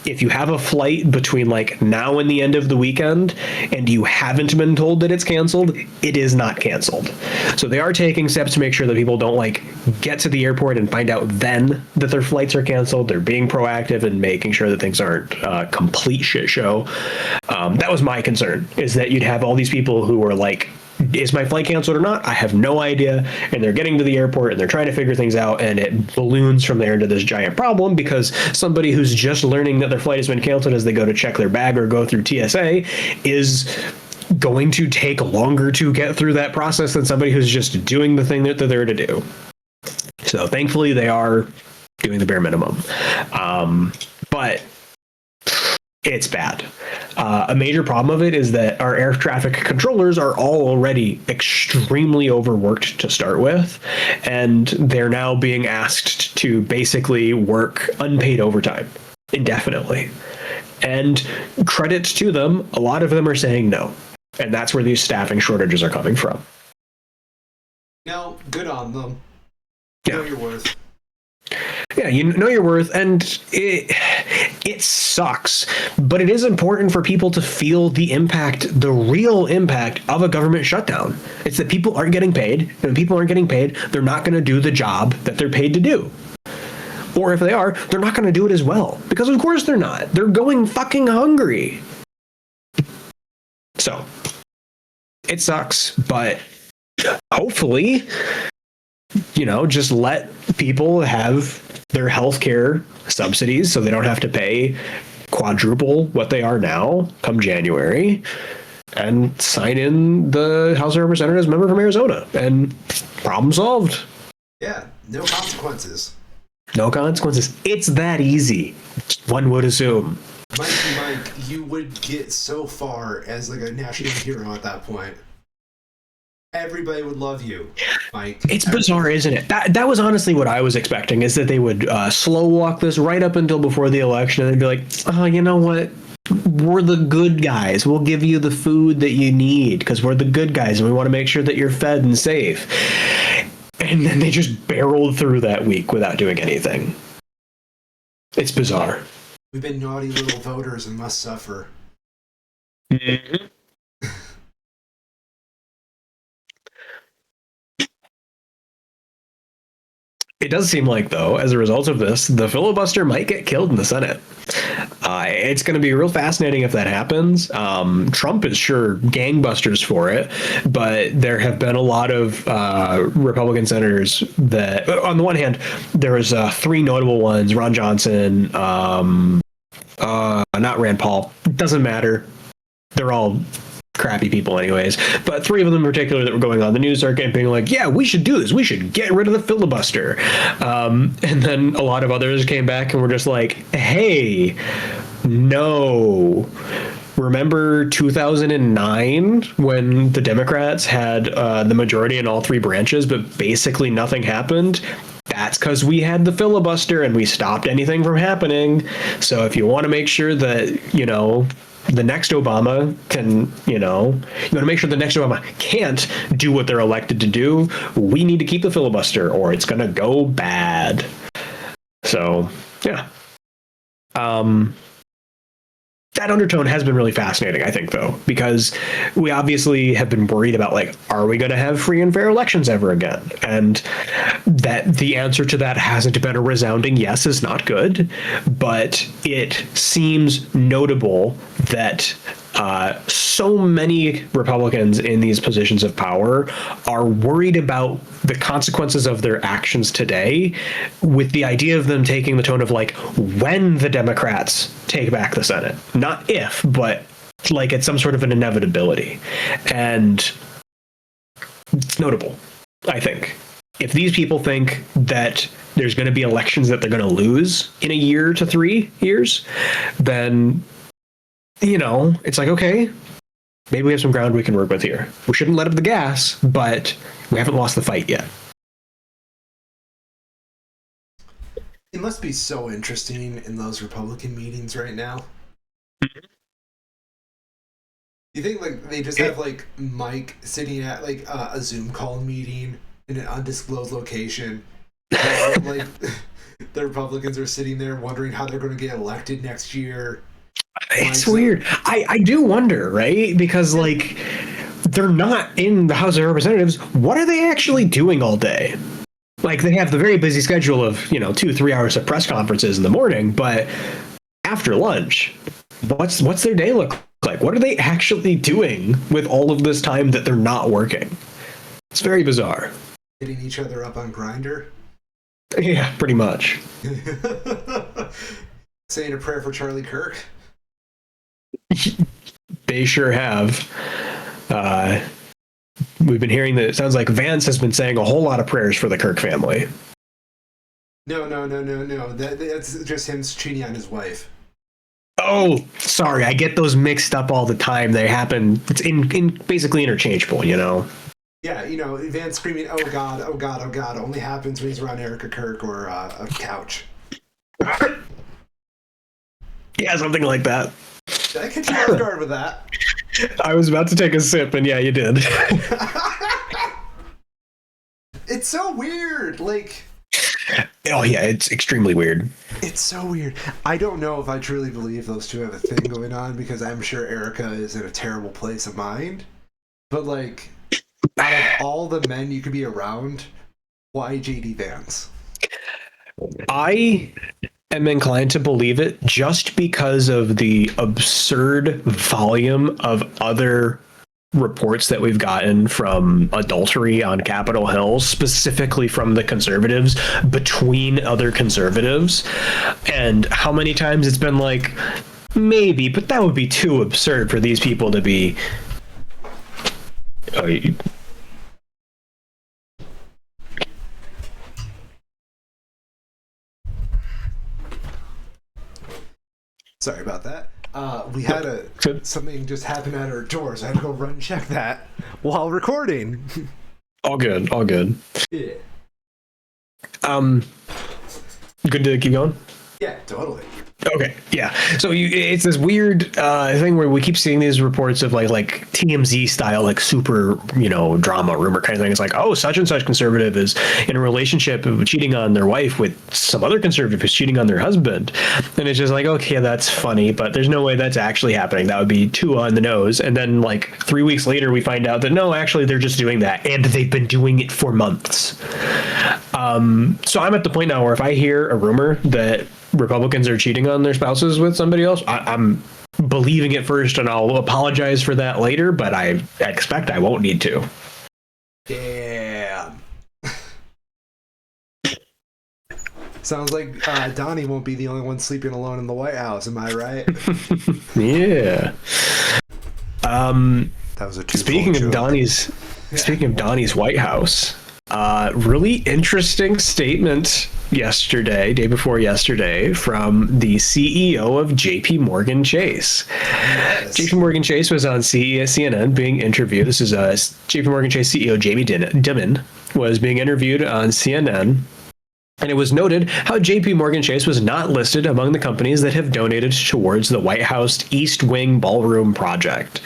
if you have a flight between like now and the end of the weekend and you haven't been told that it's canceled, it is not canceled. So they are taking steps to make sure that people don't like get to the airport and find out then that their flights are canceled. They're being proactive and making sure that things aren't a complete shit show. That was my concern, is that you'd have all these people who were like, is my flight canceled or not? I have no idea. And they're getting to the airport and they're trying to figure things out, and it balloons from there into this giant problem because somebody who's just learning that their flight has been canceled as they go to check their bag or go through TSA is going to take longer to get through that process than somebody who's just doing the thing that they're there to do. So thankfully they are doing the bare minimum. But it's bad. A major problem of it is that our air traffic controllers are all already extremely overworked to start with, and they're now being asked to basically work unpaid overtime indefinitely. And credit to them, a lot of them are saying no. And that's where these staffing shortages are coming from. No, good on them. Yeah. Know your worth. Yeah, you know your worth, and it sucks, but it is important for people to feel the impact, the real impact of a government shutdown. It's that people aren't getting paid, and when people aren't getting paid, they're not going to do the job that they're paid to do. Or if they are, they're not going to do it as well, because of course they're not. They're going fucking hungry. So, it sucks, but hopefully, just let people have their healthcare subsidies so they don't have to pay quadruple what they are now come January, and sign in the House of Representatives member from Arizona, and problem solved. Yeah, no consequences. No consequences. It's that easy, one would assume. Mikey Mike, you would get so far as like a national hero at that point. Everybody would love you, Mike. It's bizarre, isn't it? That was honestly what I was expecting, is that they would slow walk this right up until before the election, and they'd be like, oh, you know what? We're the good guys. We'll give you the food that you need because we're the good guys and we want to make sure that you're fed and safe. And then they just barreled through that week without doing anything. It's bizarre. We've been naughty little voters and must suffer. Mm-hmm. It does seem like, though, as a result of this, the filibuster might get killed in the Senate. It's going to be real fascinating if that happens. Trump is sure gangbusters for it, but there have been a lot of Republican senators that, on the one hand, there was three notable ones: Ron Johnson, not Rand Paul. Doesn't matter. They're all crappy people anyways, but three of them in particular that were going on the news circuit being like, yeah, we should do this, we should get rid of the filibuster, and then a lot of others came back and were just like, hey, no, remember 2009 when the Democrats had the majority in all three branches but basically nothing happened? That's because we had the filibuster and we stopped anything from happening. So if you want to make sure that, the next Obama can, you want to make sure the next Obama can't do what they're elected to do, we need to keep the filibuster or it's going to go bad. So, yeah. That undertone has been really fascinating, I think, though, because we obviously have been worried about, like, are we going to have free and fair elections ever again? And that the answer to that hasn't been a resounding yes is not good, but it seems notable that so many Republicans in these positions of power are worried about the consequences of their actions today, with the idea of them taking the tone of like, when the Democrats take back the Senate, not if, but like it's some sort of an inevitability. And it's notable, I think. If these people think that there's going to be elections that they're going to lose in a year to 3 years, then it's like, okay, maybe we have some ground we can work with here. We shouldn't let up the gas, but we haven't lost the fight yet. It must be so interesting in those Republican meetings right now. You think like they just have like Mike sitting at like a Zoom call meeting in an undisclosed location? Like the Republicans are sitting there wondering how they're going to get elected next year. It's weird. I do wonder, right? Because like they're not in the House of Representatives. What are they actually doing all day? Like they have the very busy schedule of 2-3 hours of press conferences in the morning, but after lunch, what's their day look like? What are they actually doing with all of this time that they're not working? It's very bizarre. Hitting each other up on Grindr. Yeah, pretty much. Saying a prayer for Charlie Kirk. They sure have. We've been hearing that it sounds like Vance has been saying a whole lot of prayers for the Kirk family. No. That's just him cheating on his wife. Oh, sorry. I get those mixed up all the time. They happen. It's in basically interchangeable, Yeah, Vance screaming, "Oh God, oh God, oh God," only happens when he's around Erica Kirk or a couch. Yeah, something like that. Did I catch you off guard with that? I was about to take a sip, and yeah, you did. It's so weird. Like, oh yeah, it's extremely weird. It's so weird. I don't know if I truly believe those two have a thing going on, because I'm sure Erica is in a terrible place of mind. But like, out of all the men you could be around, why JD Vance? I am inclined to believe it just because of the absurd volume of other reports that we've gotten from adultery on Capitol Hill, specifically from the conservatives, between other conservatives, and how many times it's been like, maybe, but that would be too absurd for these people to be... Sorry about that. We had something just happen at our door, so I had to go run and check that while recording. All good, all good. Yeah. Good to keep going? Yeah, totally. Okay, yeah. So it's this weird thing where we keep seeing these reports of like TMZ style, like super, drama rumor kind of thing. It's like, oh, such and such conservative is in a relationship cheating on their wife with some other conservative who's cheating on their husband. And it's just like, okay, that's funny, but there's no way that's actually happening. That would be too on the nose. And then like 3 weeks later, we find out that no, actually they're just doing that. And they've been doing it for months. So I'm at the point now where if I hear a rumor that Republicans are cheating on their spouses with somebody else, I'm believing it first, and I'll apologize for that later, but I expect I won't need to. Damn. Sounds like Donnie won't be the only one sleeping alone in the White House, am I right? Yeah. That was a two. Speaking of Donnie's White House, really interesting statement day before yesterday, from the CEO of JP Morgan Chase. Yes. JP Morgan Chase was on CNN being interviewed. This is JP Morgan Chase CEO Jamie Dimon was being interviewed on CNN. And it was noted how JP Morgan Chase was not listed among the companies that have donated towards the White House East Wing Ballroom project.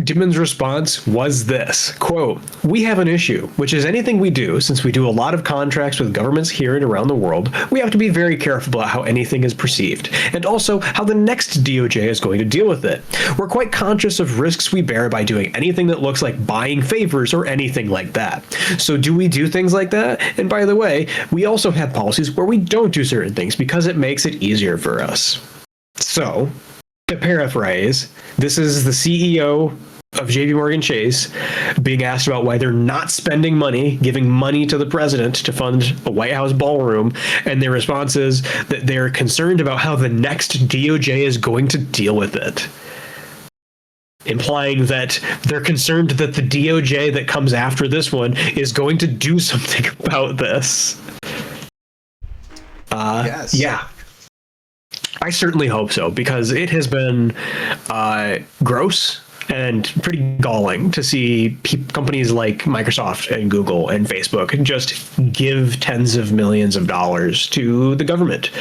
Dimon's response was this, quote, "We have an issue, which is anything we do, since we do a lot of contracts with governments here and around the world, we have to be very careful about how anything is perceived, and also how the next DOJ is going to deal with it. We're quite conscious of risks we bear by doing anything that looks like buying favors or anything like that. So do we do things like that? And by the way, we also have policies where we don't do certain things because it makes it easier for us." So, to paraphrase, this is the CEO of JP Morgan Chase being asked about why they're not spending money, giving money to the president to fund a White House ballroom, and their response is that they're concerned about how the next DOJ is going to deal with it, implying that they're concerned that the DOJ that comes after this one is going to do something about this. Yes. Yeah. I certainly hope so, because it has been gross and pretty galling to see companies like Microsoft and Google and Facebook just give tens of millions of dollars to the government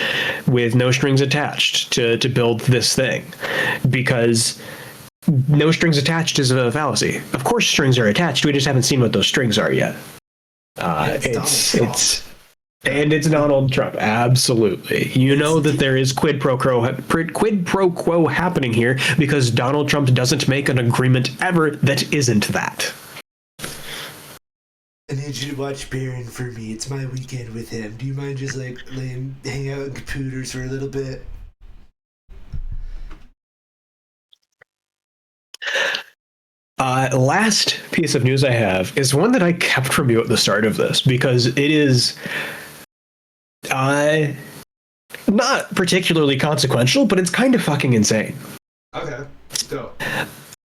with no strings attached to build this thing, because no strings attached is a fallacy. Of course strings are attached, we just haven't seen what those strings are yet. It's Donald Trump, absolutely. You know that there is quid pro quo happening here, because Donald Trump doesn't make an agreement ever that isn't that. I need you to watch Baron for me. It's my weekend with him. Do you mind just hang out in computers for a little bit? Last piece of news I have is one that I kept from you at the start of this, because it is not particularly consequential, but it's kind of fucking insane. Okay, let's go.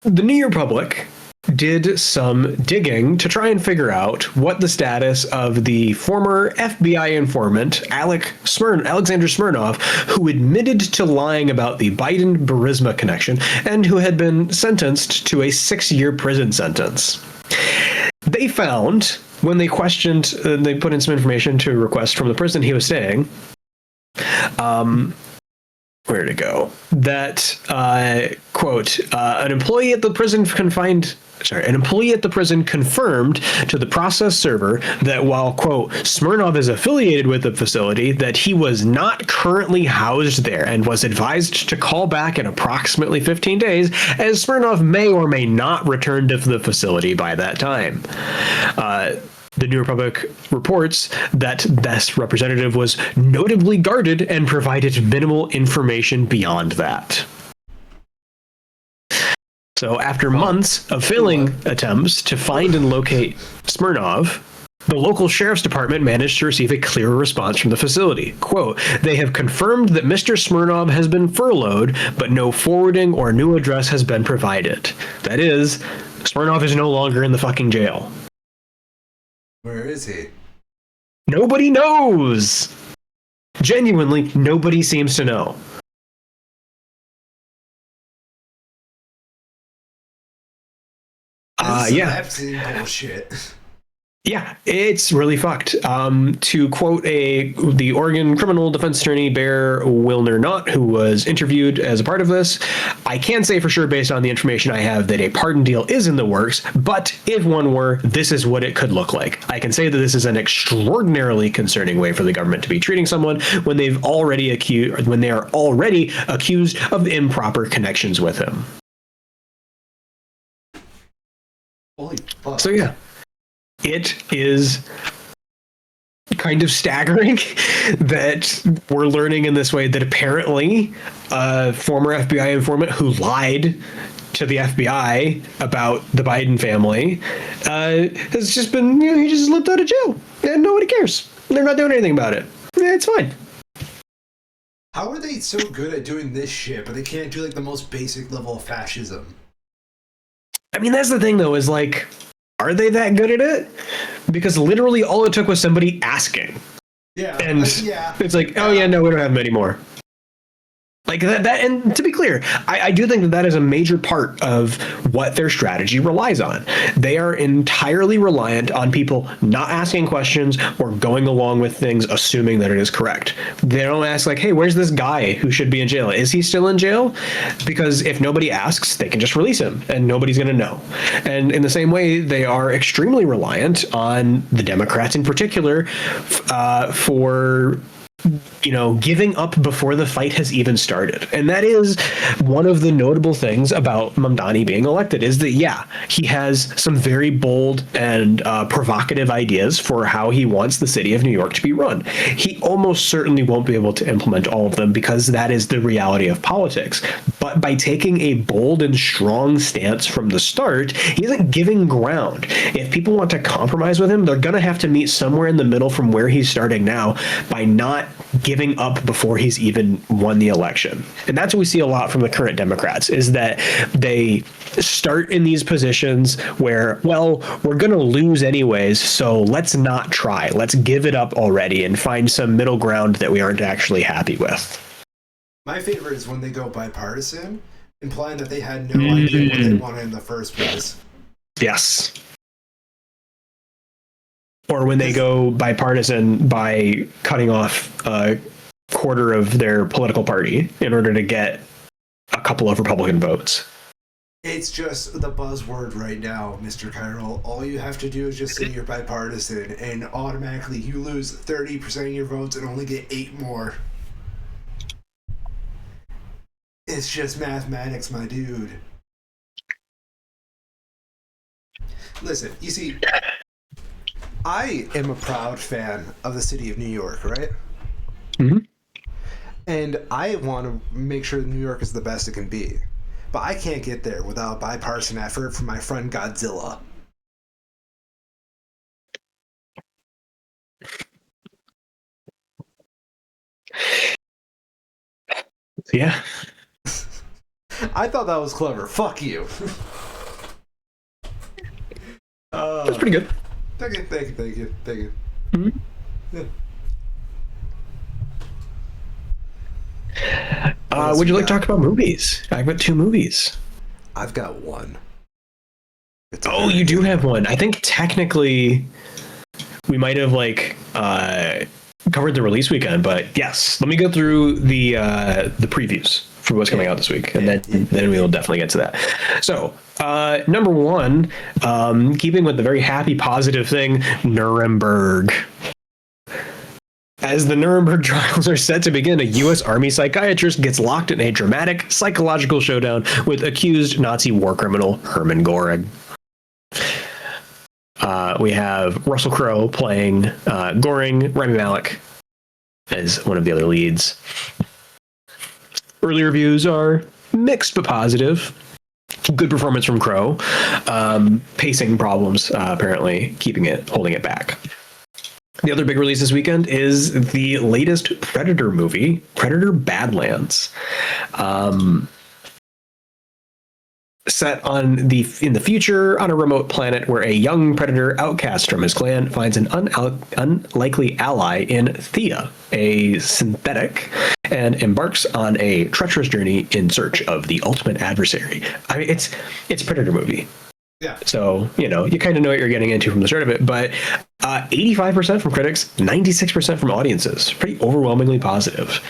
The New Republic did some digging to try and figure out what the status of the former FBI informant Alexander Smirnov, who admitted to lying about the Biden-Burisma connection and who had been sentenced to a 6-year prison sentence. They found, when they questioned, they put in some information to request from the prison he was staying, where to go? That, quote, an employee at the prison confirmed to the process server that while, quote, Smirnov is affiliated with the facility, that he was not currently housed there and was advised to call back in approximately 15 days, as Smirnov may or may not return to the facility by that time. The New Republic reports that this representative was notably guarded and provided minimal information beyond that. So after months of failing attempts to find and locate Smirnov, the local sheriff's department managed to receive a clear response from the facility. Quote, "They have confirmed that Mr. Smirnov has been furloughed, but no forwarding or new address has been provided." That is, Smirnov is no longer in the fucking jail. Where is he? Nobody knows. Genuinely, nobody seems to know. Yeah. Epstein bullshit. Yeah, it's really fucked. To quote the Oregon criminal defense attorney Bear Wilner Knott, who was interviewed as a part of this, I can say for sure based on the information I have that a pardon deal is in the works, but if one were, this is what it could look like. I can say that this is an extraordinarily concerning way for the government to be treating someone when they are already accused of improper connections with him. Holy fuck. So yeah. It is kind of staggering that we're learning in this way that apparently a former FBI informant who lied to the FBI about the Biden family has just been, he just slipped out of jail and nobody cares. They're not doing anything about it. Yeah, it's fine. How are they so good at doing this shit, but they can't do like the most basic level of fascism? I mean, that's the thing, though, is like, are they that good at it? Because literally all it took was somebody asking. Yeah. And it's like, oh, yeah, no, we don't have them anymore. Like that, and to be clear, I do think that that is a major part of what their strategy relies on. They are entirely reliant on people not asking questions or going along with things assuming that it is correct. They don't ask like, hey, where's this guy who should be in jail? Is he still in jail? Because if nobody asks, they can just release him and nobody's going to know. And in the same way, they are extremely reliant on the Democrats in particular for giving up before the fight has even started. And that is one of the notable things about Mamdani being elected, is that, yeah, he has some very bold and provocative ideas for how he wants the city of New York to be run. He almost certainly won't be able to implement all of them because that is the reality of politics. But by taking a bold and strong stance from the start, he isn't giving ground. If people want to compromise with him, they're going to have to meet somewhere in the middle from where he's starting now by not giving up before he's even won the election. And that's what we see a lot from the current Democrats, is that they start in these positions where, well, we're going to lose anyways, so let's not try. Let's give it up already and find some middle ground that we aren't actually happy with. My favorite is when they go bipartisan, implying that they had no idea what they wanted in the first place. Yes. Or when they go bipartisan by cutting off a quarter of their political party in order to get a couple of Republican votes. It's just the buzzword right now, Mr. Kyril. All you have to do is just say you're bipartisan, and automatically you lose 30% of your votes and only get 8 more. It's just mathematics, my dude. Listen, you see, I am a proud fan of the city of New York, right? Mm-hmm. And I want to make sure New York is the best it can be. But I can't get there without bipartisan effort from my friend Godzilla. Yeah. I thought that was clever. Fuck you. That's pretty good. Thank you. Mm-hmm. Yeah. Would you like to talk about movies? I've got 2 movies. I've got one. Oh, you do have one. I think technically we might have covered the release weekend, but yes, let me go through the previews for what's coming out this week, and then we will definitely get to that. So, number 1, keeping with the very happy, positive thing, Nuremberg. As the Nuremberg trials are set to begin, a U.S. Army psychiatrist gets locked in a dramatic psychological showdown with accused Nazi war criminal Hermann Göring. We have Russell Crowe playing Göring, Rami Malek as one of the other leads. Early reviews are mixed but positive. Good performance from Crowe. Pacing problems, apparently, holding it back. The other big release this weekend is the latest Predator movie, Predator Badlands. Set in the future on a remote planet where a young predator outcast from his clan finds an unlikely ally in Thea, a synthetic, and embarks on a treacherous journey in search of the ultimate adversary. I mean, it's a Predator movie. Yeah. So, you kind of know what you're getting into from the start of it, but 85% from critics, 96% from audiences. Pretty overwhelmingly positive.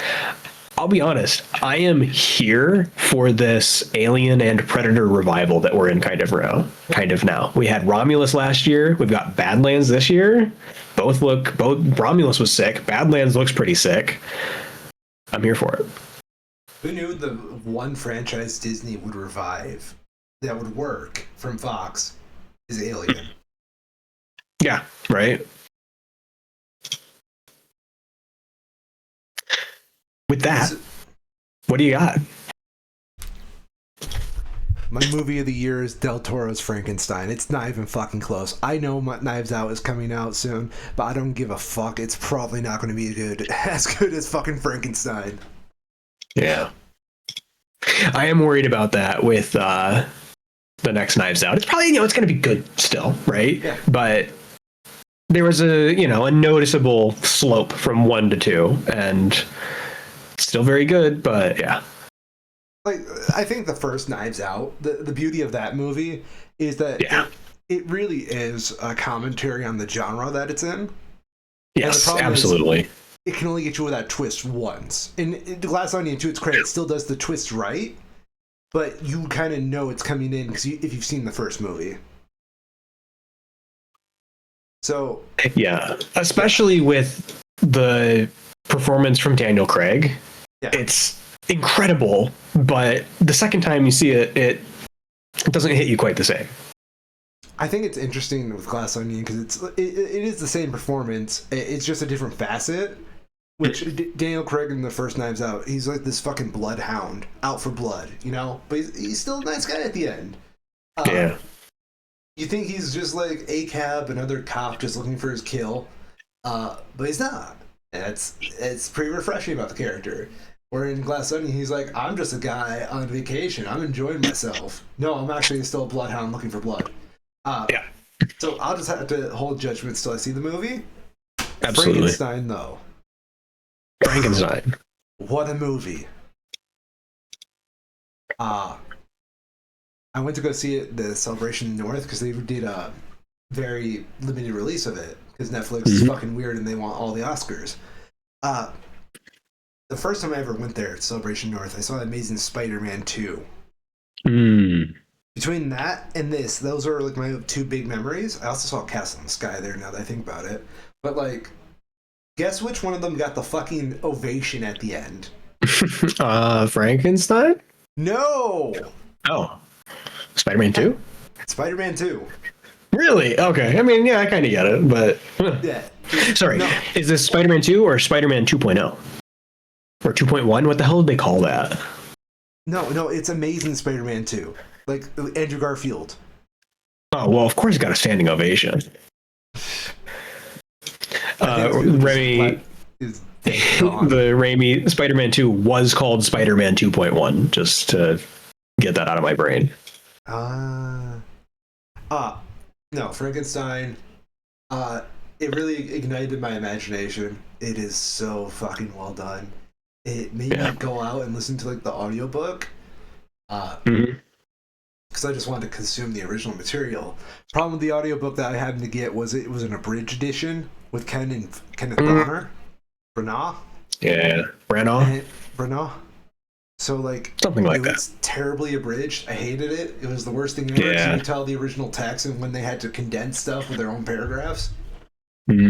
I'll be honest, I am here for this Alien and Predator revival that we're in kind of now. We had Romulus last year. We've got Badlands this year. Both Romulus was sick. Badlands looks pretty sick. I'm here for it. Who knew the one franchise Disney would revive that would work from Fox is Alien? Yeah, right? With that, what do you got? My movie of the year is Del Toro's Frankenstein. It's not even fucking close. I know Knives Out is coming out soon, but I don't give a fuck. It's probably not going to be as good as fucking Frankenstein. Yeah. I am worried about that with the the next Knives Out. It's probably, it's going to be good still, right? Yeah. But there was a noticeable slope from 1 to 2, and still very good, but yeah. Like, I think the first Knives Out, the beauty of that movie is that it really is a commentary on the genre that it's in. Yes, absolutely. It can only get you with that twist once. And Glass Onion, to its credit, still does the twist right, but you kind of know it's coming in because if you've seen the first movie. So yeah, especially with the performance from Daniel Craig, it's incredible. But the second time you see it, it doesn't hit you quite the same. I think it's interesting with Glass Onion because it is the same performance. It's just a different facet. Which Daniel Craig in the first Knives Out, he's like this fucking bloodhound, out for blood, But he's still a nice guy at the end. Yeah. You think he's just like a cab, another cop just looking for his kill, but he's not. And it's pretty refreshing about the character. Where in Glass Onion, he's like, I'm just a guy on vacation. I'm enjoying myself. No, I'm actually still a bloodhound looking for blood. So I'll just have to hold judgment till I see the movie. Absolutely. Frankenstein, though. Frankenstein. What a movie. I went to go see it, the Celebration North, because they did a very limited release of it, because Netflix is fucking weird and they want all the Oscars. The first time I ever went there at Celebration North, I saw Amazing Spider-Man 2. Between that and this, those are like my two big memories. I also saw Castle in the Sky there, now that I think about it. But like, guess which one of them got the fucking ovation at the end? Frankenstein? No! Oh. Spider-Man 2? Spider-Man 2. Really? Okay. I mean, yeah, I kind of get it, but... Yeah. Sorry. No. Is this Spider-Man 2 or Spider-Man 2.0? Or 2.1? What the hell did they call that? No, it's Amazing Spider-Man 2. Like, Andrew Garfield. Oh, well, of course he got a standing ovation. Remy... the Raimi Spider-Man 2 was called Spider-Man 2.1, just to get that out of my brain. No, Frankenstein, it really ignited my imagination. It is so fucking well done. It made me go out and listen to like the audiobook. Because I just wanted to consume the original material. Problem with the audiobook that I happened to get was it was an abridged edition with Kenneth Branagh. Yeah, Branagh. So like something like that. It was terribly abridged. I hated it. It was the worst thing ever. Yeah. So you tell the original text and when they had to condense stuff with their own paragraphs. But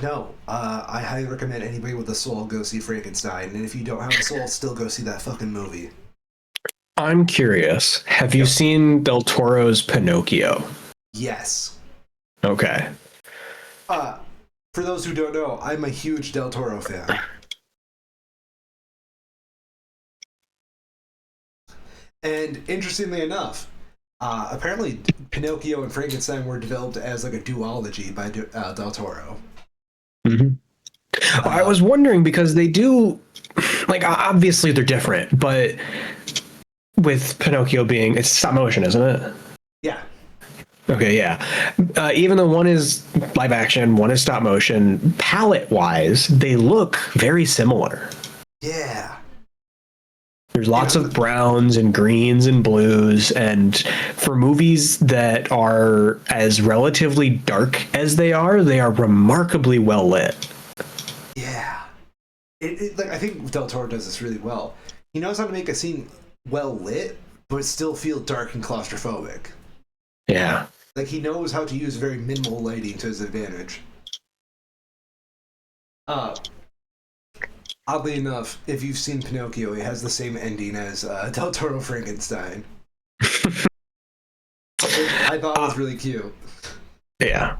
no, I highly recommend anybody with a soul go see Frankenstein. And if you don't have a soul, still go see that fucking movie. I'm curious. Have you seen Del Toro's Pinocchio? Yes. Okay. For those who don't know, I'm a huge Del Toro fan. And interestingly enough, apparently Pinocchio and Frankenstein were developed as like a duology by Del Toro. I was wondering because they do, like, obviously they're different, but with Pinocchio being, it's stop motion, isn't it? Yeah. Okay, yeah. Even though one is live action, one is stop motion, palette-wise, they look very similar. Yeah. There's lots of browns and greens and blues, and for movies that are as relatively dark as they are remarkably well lit. Yeah. Like I think Del Toro does this really well. He knows how to make a scene well lit, but still feel dark and claustrophobic. Yeah. Like he knows how to use very minimal lighting to his advantage. Oddly enough, if you've seen Pinocchio, it has the same ending as Del Toro Frankenstein. I thought it was really cute. Yeah.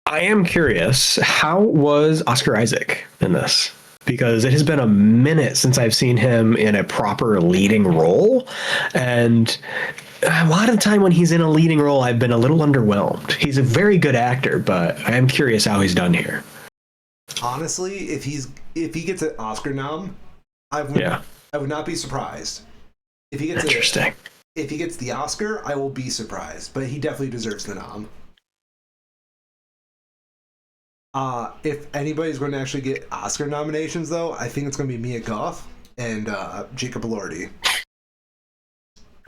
I am curious, how was Oscar Isaac in this? Because it has been a minute since I've seen him in a proper leading role. And a lot of the time when he's in a leading role, I've been a little underwhelmed. He's a very good actor, but I am curious how he's done here. Honestly, if he gets an Oscar nom, I would not be surprised. If he gets Interesting. if he gets the Oscar, I will be surprised, but he definitely deserves the nom. If anybody's going to actually get Oscar nominations, though, I think it's going to be Mia Goth and Jacob Elordi.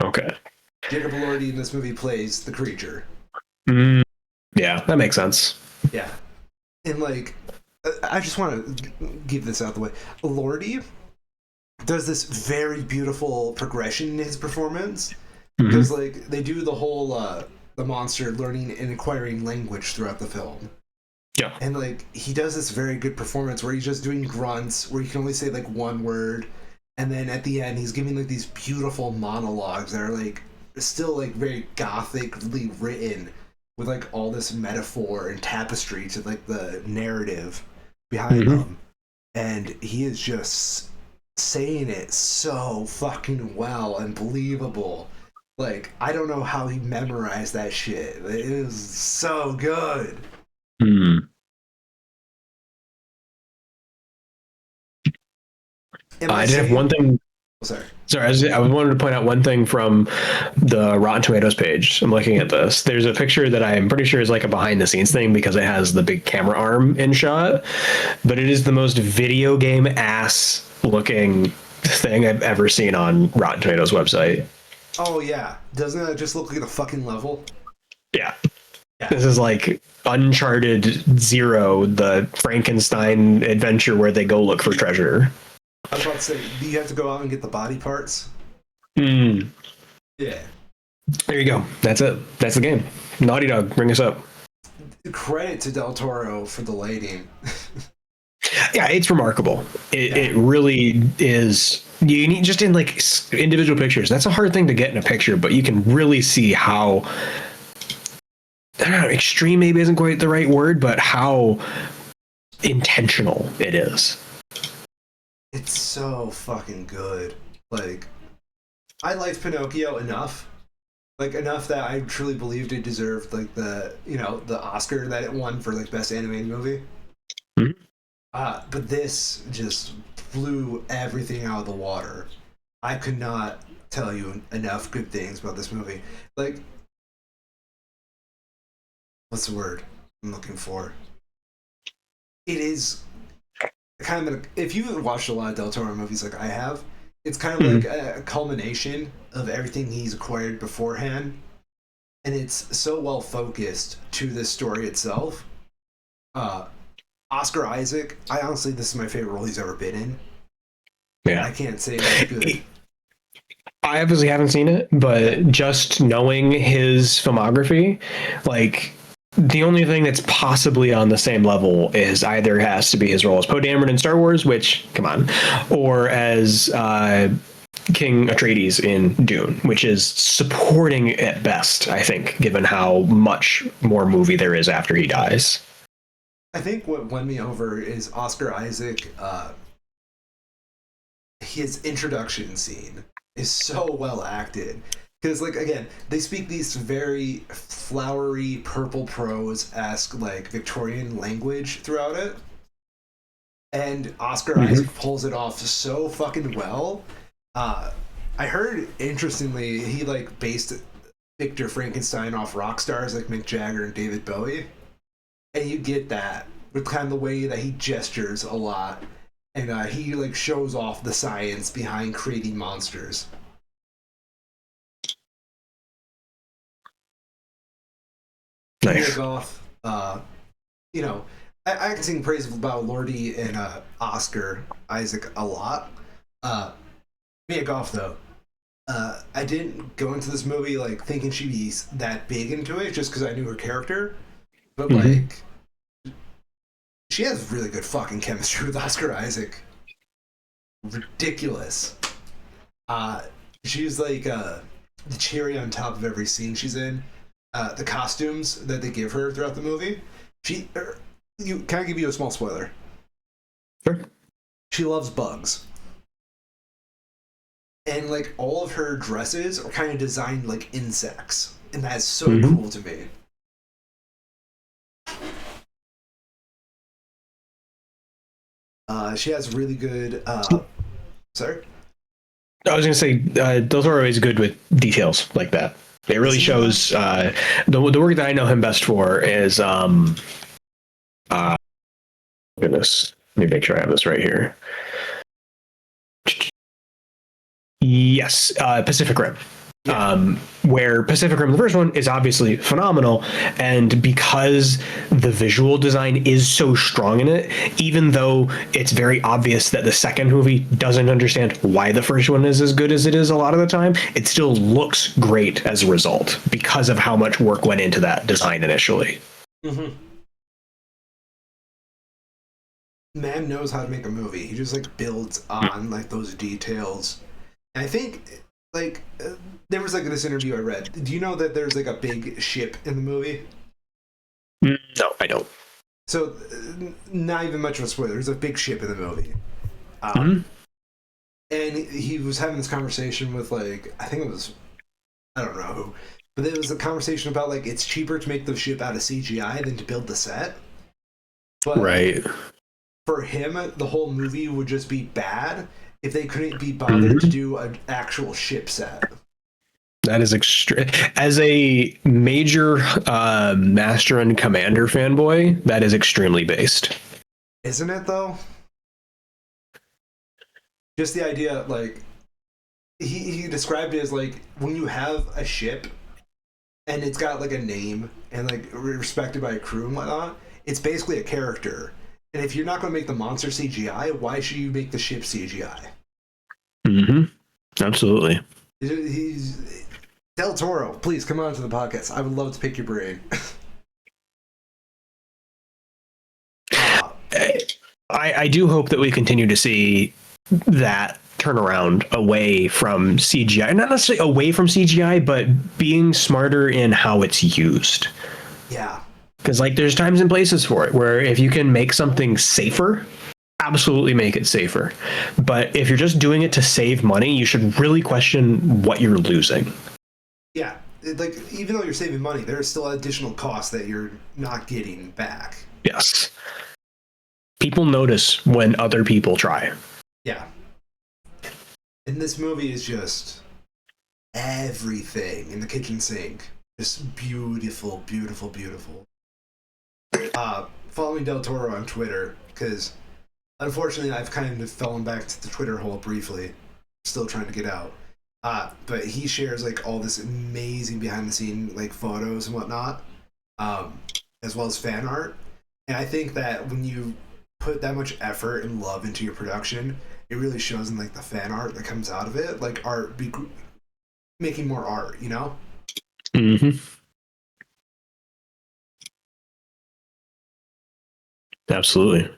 Okay. Jacob Elordi in this movie plays the creature. Yeah, that makes sense. Yeah. And, like, I just want to give this out the way. Elordi does this very beautiful progression in his performance. Because, like, they do the whole, the monster learning and acquiring language throughout the film. Yeah. And, like, he does this very good performance where he's just doing grunts, where he can only say, like, one word. And then at the end, he's giving, like, these beautiful monologues that are, like, still, like, very gothically written with, like, all this metaphor and tapestry to, like, the narrative behind them. And he is just saying it so fucking well and believable. Like, I don't know how he memorized that shit. It is so good. I did have one thing. Sorry. I wanted to point out one thing from the Rotten Tomatoes page. I'm looking at this. There's a picture that I'm pretty sure is like a behind the scenes thing because it has the big camera arm in shot, but it is the most video game ass looking thing I've ever seen on Rotten Tomatoes website. Oh yeah, doesn't that just look like a fucking level? Yeah. This is like Uncharted 0, the Frankenstein adventure where they go look for treasure. I was about to say, do you have to go out and get the body parts? Yeah. There you go. That's it. That's the game. Naughty Dog, bring us up. Credit to Del Toro for the lighting. Yeah, it's remarkable. It really is. You need just in like individual pictures. That's a hard thing to get in a picture, but you can really see how, I don't know, extreme maybe isn't quite the right word, but how intentional it is. It's so fucking good. Like, I liked Pinocchio enough. Like, enough that I truly believed it deserved, like, the, you know, the Oscar that it won for, like, Best Animated Movie. But this just blew everything out of the water. I could not tell you enough good things about this movie. Like, what's the word I'm looking for? It is kind of, if you've watched a lot of Del Toro movies like I have, it's kind of like a culmination of everything he's acquired beforehand. And it's so well focused to the story itself. Oscar Isaac, I honestly, this is my favorite role he's ever been in. Yeah. I can't say it's good. I obviously haven't seen it, but just knowing his filmography, like, the only thing that's possibly on the same level is either has to be his role as Poe Dameron in Star Wars, which, come on, or as King Atreides in Dune, which is supporting at best, I think, given how much more movie there is after he dies. I think what won me over is Oscar Isaac. His introduction scene is so well acted. Because, like, again, they speak these very flowery, purple prose-esque, like, Victorian language throughout it. And Oscar Isaac pulls it off so fucking well. I heard, interestingly, he, like, based Victor Frankenstein off rock stars like Mick Jagger and David Bowie. And you get that with kind of the way that he gestures a lot. And he, like, shows off the science behind creating monsters. Nice. Goth, you know, I can sing praise about Lordy and Oscar Isaac a lot. Mia Goth, though, I didn't go into this movie like thinking she'd be that big into it just because I knew her character, but like, she has really good fucking chemistry with Oscar Isaac. Ridiculous. She's like the cherry on top of every scene she's in. The costumes that they give her throughout the movie. Can I give you a small spoiler? Sure. She loves bugs. And like all of her dresses are kind of designed like insects. And that's so cool to me. She has really good sorry? I was gonna say Del Toro is good with details like that. It really shows. The work that I know him best for is goodness. Let me make sure I have this right here. Yes, Pacific Rim. Where Pacific Rim, the first one, is obviously phenomenal, and because the visual design is so strong in it, even though it's very obvious that the second movie doesn't understand why the first one is as good as it is a lot of the time, it still looks great as a result because of how much work went into that design initially. Mm-hmm. Man knows how to make a movie. He just like builds on like those details. And I think like there was like this interview I read. Do you know that there's like a big ship in the movie? No, I don't. So not even much of a spoiler. There's a big ship in the movie. Mm-hmm. And he was having this conversation with like, I think it was, I don't know who, but it was a conversation about like it's cheaper to make the ship out of CGI than to build the set. But right. For him, the whole movie would just be bad if they couldn't be bothered to do an actual ship set. That is extreme. As a major Master and Commander fanboy, that is extremely based. Isn't it, though? Just the idea, like, he described it as, like, when you have a ship and it's got, like, a name and, like, respected by a crew and whatnot, it's basically a character. And if you're not going to make the monster CGI, why should you make the ship CGI? Mm-hmm. Absolutely. He's Del Toro, please come on to the podcast. I would love to pick your brain. I do hope that we continue to see that turnaround away from CGI. Not necessarily away from CGI, but being smarter in how it's used. Yeah. Because like there's times and places for it where if you can make something safer, absolutely make it safer. But if you're just doing it to save money, you should really question what you're losing. Yeah. Like, even though you're saving money, there are still additional costs that you're not getting back. Yes. People notice when other people try. Yeah. And this movie is just everything in the kitchen sink. Just beautiful, beautiful, beautiful. Following Del Toro on Twitter, because unfortunately I've kind of fallen back to the Twitter hole briefly. Still trying to get out. But he shares like all this amazing behind the scene like photos and whatnot, as well as fan art. And I think that when you put that much effort and love into your production, it really shows in like the fan art that comes out of it, like making more art, you know? Mm-hmm. Absolutely.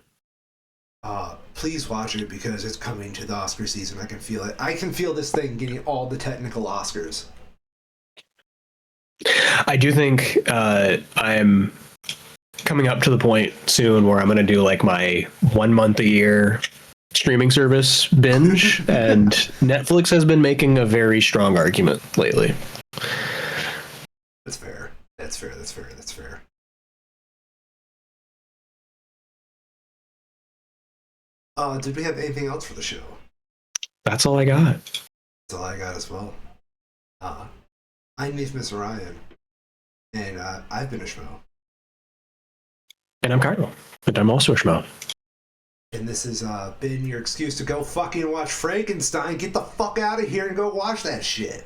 Please watch it because it's coming to the Oscar season. I can feel it. I can feel this thing getting all the technical Oscars. I do think I'm coming up to the point soon where I'm going to do like my 1 month a year streaming service binge, and Netflix has been making a very strong argument lately. That's fair. That's fair. That's fair. That's fair. Did we have anything else for the show? That's all I got. That's all I got as well. I'm Nathan Ryan, and I've been a Schmo. And I'm Kyle, and I'm also a Schmo. And this has been your excuse to go fucking watch Frankenstein. Get the fuck out of here and go watch that shit.